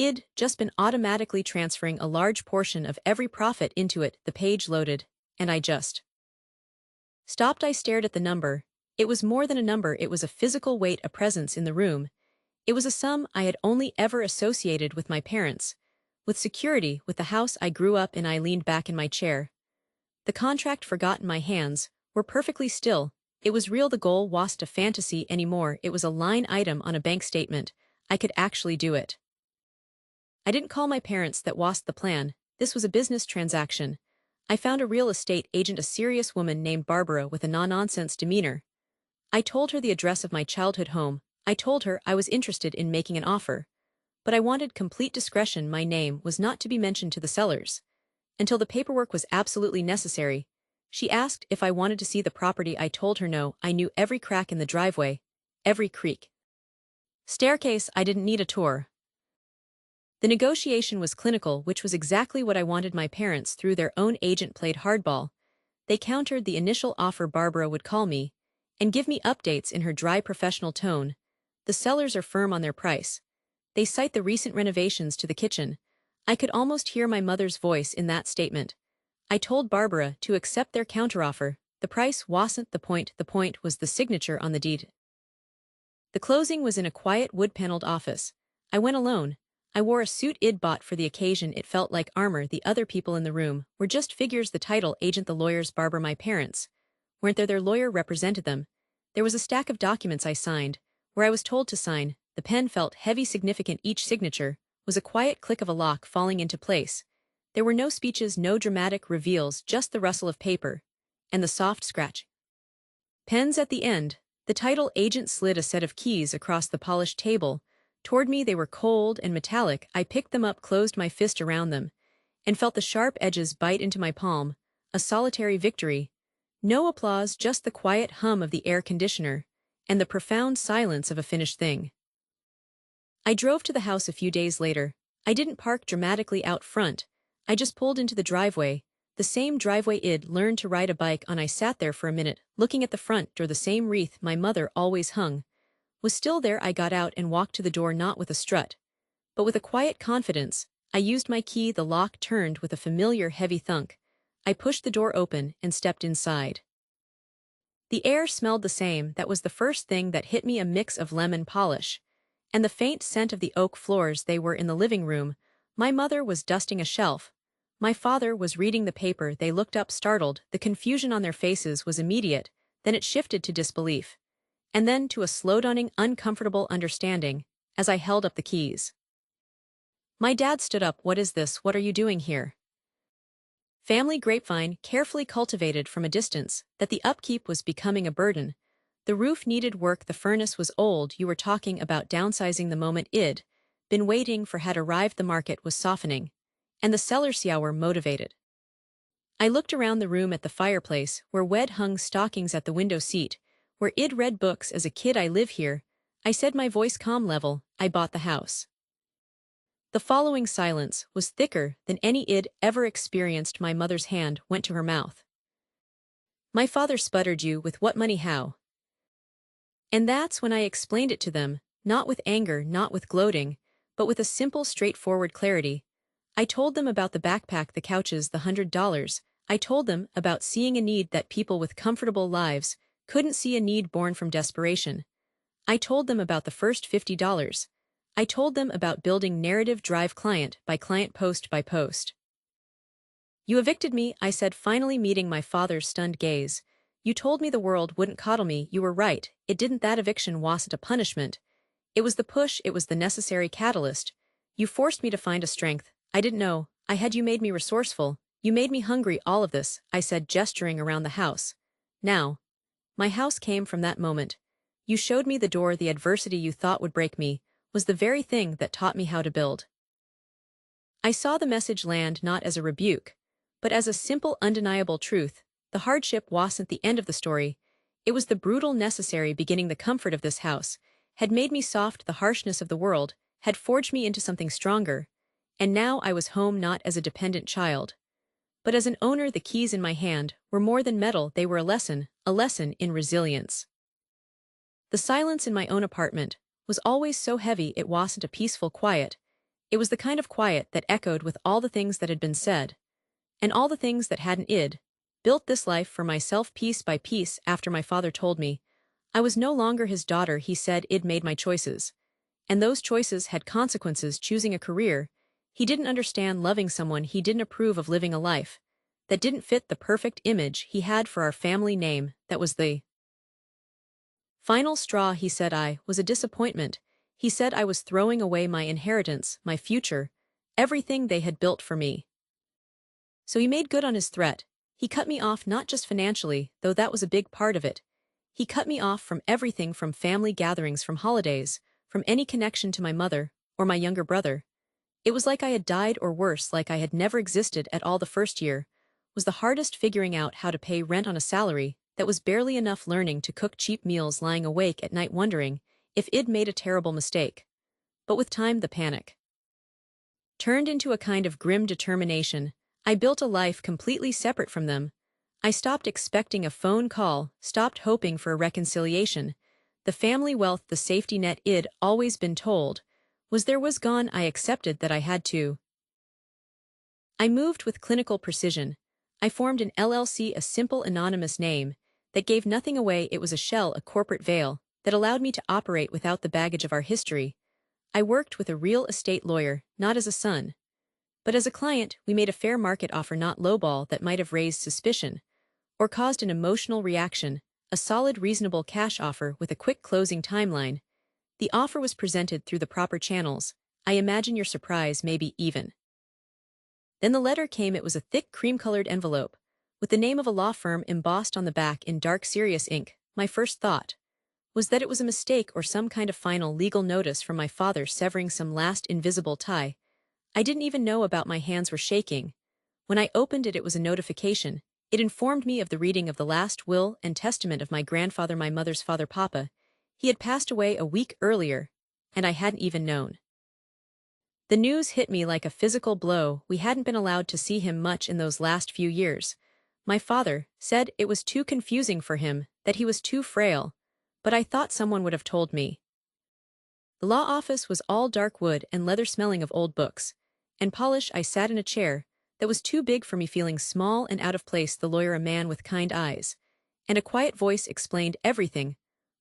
I'd just been automatically transferring a large portion of every profit into it. The page loaded, and I just stopped. I stared at the number. It was more than a number, it was a physical weight, a presence in the room. It was a sum I had only ever associated with my parents, with security, with the house I grew up in. I leaned back in my chair. The contract forgot in my hands, were perfectly still. It was real. The goal wasn't a fantasy anymore. It was a line item on a bank statement. I could actually do it. I didn't call my parents. That wasn't the plan. This was a business transaction. I found a real estate agent, a serious woman named Barbara with a no-nonsense demeanor. I told her the address of my childhood home. I told her I was interested in making an offer. But I wanted complete discretion. My name was not to be mentioned to the sellers until the paperwork was absolutely necessary. She asked if I wanted to see the property. I told her no. I knew every crack in the driveway, every creak, staircase. I didn't need a tour. The negotiation was clinical, which was exactly what I wanted. My parents, through their own agent, played hardball. They countered the initial offer. Barbara would call me and give me updates in her dry professional tone. The sellers are firm on their price. They cite the recent renovations to the kitchen. I could almost hear my mother's voice in that statement. I told Barbara to accept their counteroffer. The price wasn't the point was the signature on the deed. The closing was in a quiet wood-paneled office. I went alone. I wore a suit I'd bought for the occasion. It felt like armor. The other people in the room were just figures. The title agent, the lawyers. Barbara, my parents weren't there. Their lawyer represented them. There was a stack of documents I signed, where I was told to sign. The pen felt heavy, significant. Each signature was a quiet click of a lock falling into place. There were no speeches, no dramatic reveals, just the rustle of paper and the soft scratch pens at the end. The title agent slid a set of keys across the polished table toward me. They were cold and metallic. I picked them up, closed my fist around them, and felt the sharp edges bite into my palm. A solitary victory. No applause, just the quiet hum of the air conditioner and the profound silence of a finished thing. I drove to the house a few days later. I didn't park dramatically out front. I just pulled into the driveway, the same driveway I'd learned to ride a bike on. I sat there for a minute, looking at the front door. The same wreath my mother always hung was still there. I got out and walked to the door, not with a strut, but with a quiet confidence. I used my key. The lock turned with a familiar heavy thunk. I pushed the door open and stepped inside. The air smelled the same. That was the first thing that hit me, a mix of lemon polish and the faint scent of the oak floors. They were in the living room. My mother was dusting a shelf. My father was reading the paper. They looked up, startled. The confusion on their faces was immediate, then it shifted to disbelief, and then to a slow-dawning, uncomfortable understanding, as I held up the keys. My dad stood up. What is this? What are you doing here? Family grapevine, carefully cultivated from a distance, that the upkeep was becoming a burden. The roof needed work, the furnace was old. You were talking about downsizing. The moment I'd been waiting for had arrived. The market was softening, and the sellers were motivated. I looked around the room at the fireplace, where Wed hung stockings, at the window seat, where I'd read books as a kid. I live here, I said, my voice calm, level. I bought the house. The following silence was thicker than any I'd ever experienced. My mother's hand went to her mouth. My father sputtered, you with what money, how? And that's when I explained it to them, not with anger, not with gloating, but with a simple, straightforward clarity. I told them about the backpack, the couches, the $100. I told them about seeing a need that people with comfortable lives couldn't see, a need born from desperation. I told them about the first $50. I told them about building narrative, drive client by client, post by post. You evicted me, I said, finally meeting my father's stunned gaze. You told me the world wouldn't coddle me. You were right, it didn't. That eviction wasn't a punishment. It was the push, it was the necessary catalyst. You forced me to find a strength I didn't know I had. You made me resourceful. You made me hungry. All of this, I said, gesturing around the house. Now, my house came from that moment. You showed me the door. The adversity you thought would break me was the very thing that taught me how to build. I saw the message land not as a rebuke, But as a simple, undeniable truth, the hardship wasn't the end of the story. It was the brutal necessary beginning. The comfort of this house had made me soft. The harshness of the world had forged me into something stronger. And now I was home not as a dependent child, but as an owner. The keys in my hand were more than metal, they were a lesson in resilience. The silence in my own apartment was always so heavy. It wasn't a peaceful quiet. It was the kind of quiet that echoed with all the things that had been said, and all the things that hadn't. Id built this life for myself piece by piece. After my father told me I was no longer his daughter, he said Id made my choices. And those choices had consequences. Choosing a career he didn't understand, loving someone he didn't approve of, living a life that didn't fit the perfect image he had for our family name. That was the final straw. He said I was a disappointment. He said I was throwing away my inheritance, my future, everything they had built for me. So he made good on his threat. He cut me off, not just financially, though that was a big part of it. He cut me off from everything, from family gatherings, from holidays, from any connection to my mother or my younger brother. It was like I had died, or worse, like I had never existed at all. The first year was the hardest, figuring out how to pay rent on a salary that was barely enough, learning to cook cheap meals, lying awake at night wondering if I'd made a terrible mistake. But with time the panic turned into a kind of grim determination. I built a life completely separate from them. I stopped expecting a phone call, stopped hoping for a reconciliation. The family wealth, the safety net I'd always been told was gone. I accepted that I had to. I moved with clinical precision. I formed an LLC, a simple anonymous name that gave nothing away. It was a shell, a corporate veil that allowed me to operate without the baggage of our history. I worked with a real estate lawyer, not as a son, but as a client. We made a fair market offer, not lowball that might have raised suspicion or caused an emotional reaction, a solid, reasonable cash offer with a quick closing timeline. The offer was presented through the proper channels. I imagine your surprise, maybe even. Then the letter came. It was a thick, cream-colored envelope with the name of a law firm embossed on the back in dark, serious ink. My first thought was that it was a mistake or some kind of final legal notice from my father, severing some last invisible tie. I didn't even know about. My hands were shaking. When I opened it, it was a notification. It informed me of the reading of the last will and testament of my grandfather, my mother's father, Papa. He had passed away a week earlier, and I hadn't even known. The news hit me like a physical blow. We hadn't been allowed to see him much in those last few years. My father said it was too confusing for him, that he was too frail, but I thought someone would have told me. The law office was all dark wood and leather, smelling of old books and polish. I sat in a chair that was too big for me, feeling small and out of place. The lawyer, a man with kind eyes and a quiet voice, explained everything.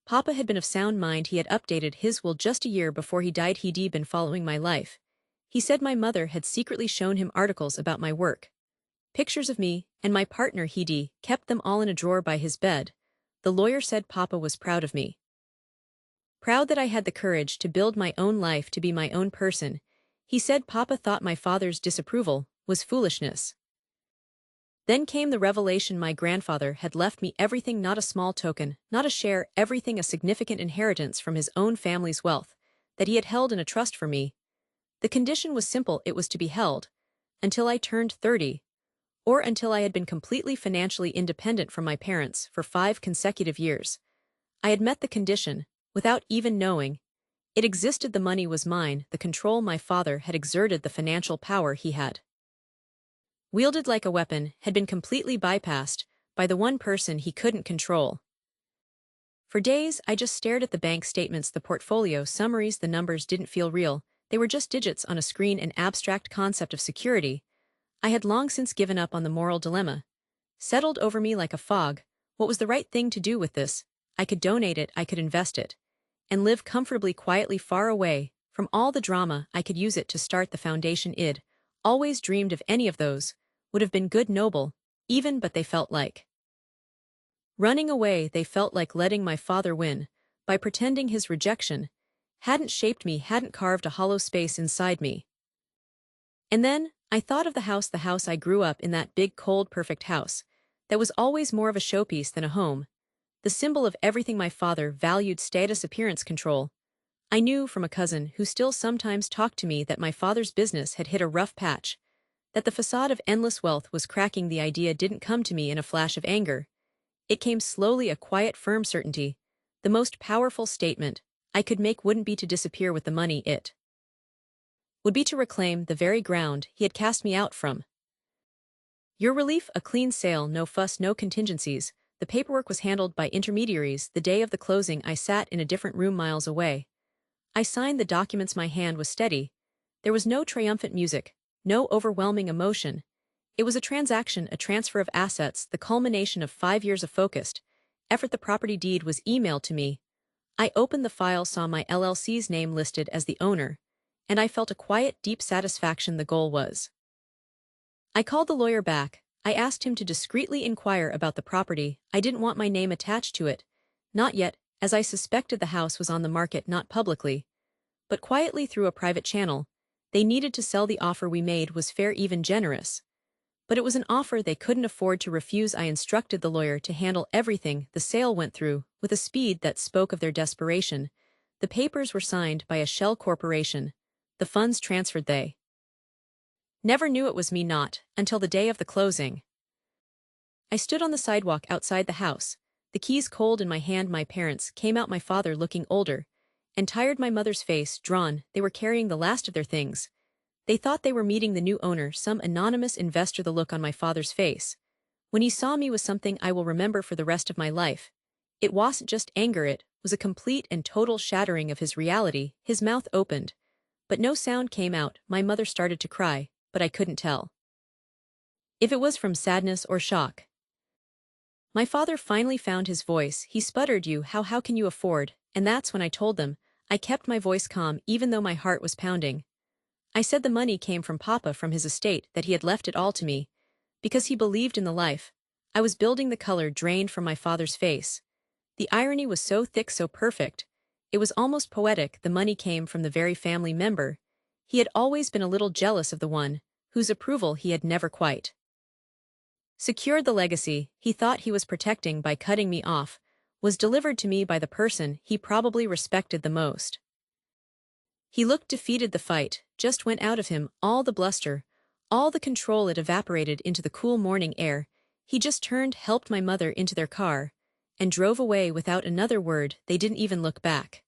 Papa had been of sound mind. He had updated his will just a year before he died. He'd been following my life. He said my mother had secretly shown him articles about my work, pictures of me and my partner. He'd kept them all in a drawer by his bed. The lawyer said Papa was proud of me. Proud that I had the courage to build my own life, to be my own person. He said Papa thought my father's disapproval was foolishness. Then came the revelation. My grandfather had left me everything, not a small token, not a share, everything, a significant inheritance from his own family's wealth that he had held in a trust for me. The condition was simple. It was to be held until I turned 30, or until I had been completely financially independent from my parents for 5 consecutive years. I had met the condition without even knowing it existed. The money was mine. The control my father had exerted, the financial power he had wielded like a weapon, had been completely bypassed by the one person he couldn't control. For days, I just stared at the bank statements, the portfolio summaries. The numbers didn't feel real. They were just digits on a screen, an abstract concept of security. I had long since given up on. The moral dilemma settled over me like a fog. What was the right thing to do with this? I could donate it, I could invest it, and live comfortably, quietly, far away from all the drama. I could use it to start the foundation. I'd always dreamed of. Any of those would have been good, noble, even, but they felt like running away. They felt like letting my father win by pretending his rejection hadn't shaped me, hadn't carved a hollow space inside me. And then I thought of the house I grew up in, that big, cold, perfect house that was always more of a showpiece than a home, the symbol of everything my father valued: status, appearance, control. I knew from a cousin who still sometimes talked to me that my father's business had hit a rough patch. That the facade of endless wealth was cracking the idea didn't come to me in a flash of anger. It came slowly, a quiet, firm certainty. The most powerful statement I could make wouldn't be to disappear with the money, it would be to reclaim the very ground he had cast me out from. Your relief, a clean sale, no fuss, no contingencies. The paperwork was handled by intermediaries. The day of the closing, I sat in a different room miles away. I signed the documents, my hand was steady. There was no triumphant music, no overwhelming emotion. It was a transaction, a transfer of assets, the culmination of 5 years of focused effort. The property deed was emailed to me. I opened the file, saw my LLC's name listed as the owner, and I felt a quiet, deep satisfaction. The goal was. I called the lawyer back. I asked him to discreetly inquire about the property. I didn't want my name attached to it. Not yet, as I suspected the house was on the market, not publicly, but quietly through a private channel. They needed to sell. The offer we made was fair, even generous. But it was an offer they couldn't afford to refuse. I instructed the lawyer to handle everything. The sale went through, with a speed that spoke of their desperation. The papers were signed by a shell corporation. The funds transferred. They never knew it was me, not until the day of the closing. I stood on the sidewalk outside the house, the keys cold in my hand. My parents came out, my father looking older and tired, my mother's face drawn. They were carrying the last of their things. They thought they were meeting the new owner, some anonymous investor. The look on my father's face when he saw me was something I will remember for the rest of my life. It wasn't just anger, it was a complete and total shattering of his reality. His mouth opened, but no sound came out. My mother started to cry, but I couldn't tell if it was from sadness or shock. My father finally found his voice. He sputtered, how can you afford? And that's when I told them. I kept my voice calm even though my heart was pounding. I said the money came from Papa, from his estate, that he had left it all to me, because he believed in the life I was building. The color drained from my father's face. The irony was so thick, so perfect. It was almost poetic. The money came from the very family member he had always been a little jealous of, the one whose approval he had never quite secured. The legacy he thought he was protecting by cutting me off was delivered to me by the person he probably respected the most. He looked defeated. The fight just went out of him, all the bluster, all the control. It evaporated into the cool morning air. He just turned, helped my mother into their car, and drove away without another word. They didn't even look back.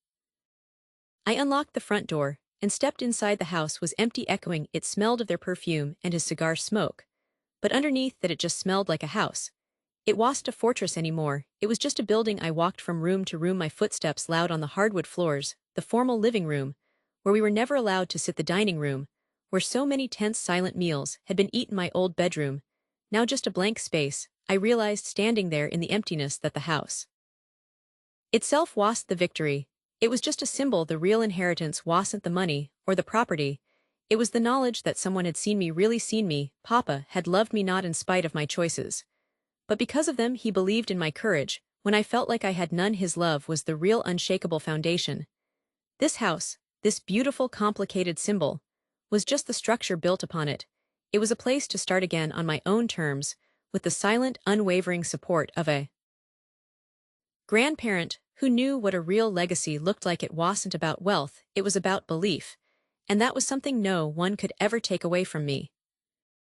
I unlocked the front door and stepped inside. The house was empty, echoing. It smelled of their perfume and his cigar smoke, but underneath that it just smelled like a house. It wasn't a fortress anymore, it was just a building. I walked from room to room, my footsteps loud on the hardwood floors. The formal living room, where we were never allowed to sit. The dining room, where so many tense, silent meals had been eaten. My old bedroom, now just a blank space. I realized, standing there in the emptiness, that the house itself wasn't the victory. It was just a symbol. The real inheritance wasn't the money or the property. It was the knowledge that someone had seen me, really seen me. Papa had loved me, not in spite of my choices, but because of them. He believed in my courage when I felt like I had none. His love was the real, unshakable foundation. This house, this beautiful, complicated symbol, was just the structure built upon it. It was a place to start again on my own terms, with the silent, unwavering support of a grandparent who knew what a real legacy looked like. It wasn't about wealth, it was about belief, and that was something no one could ever take away from me.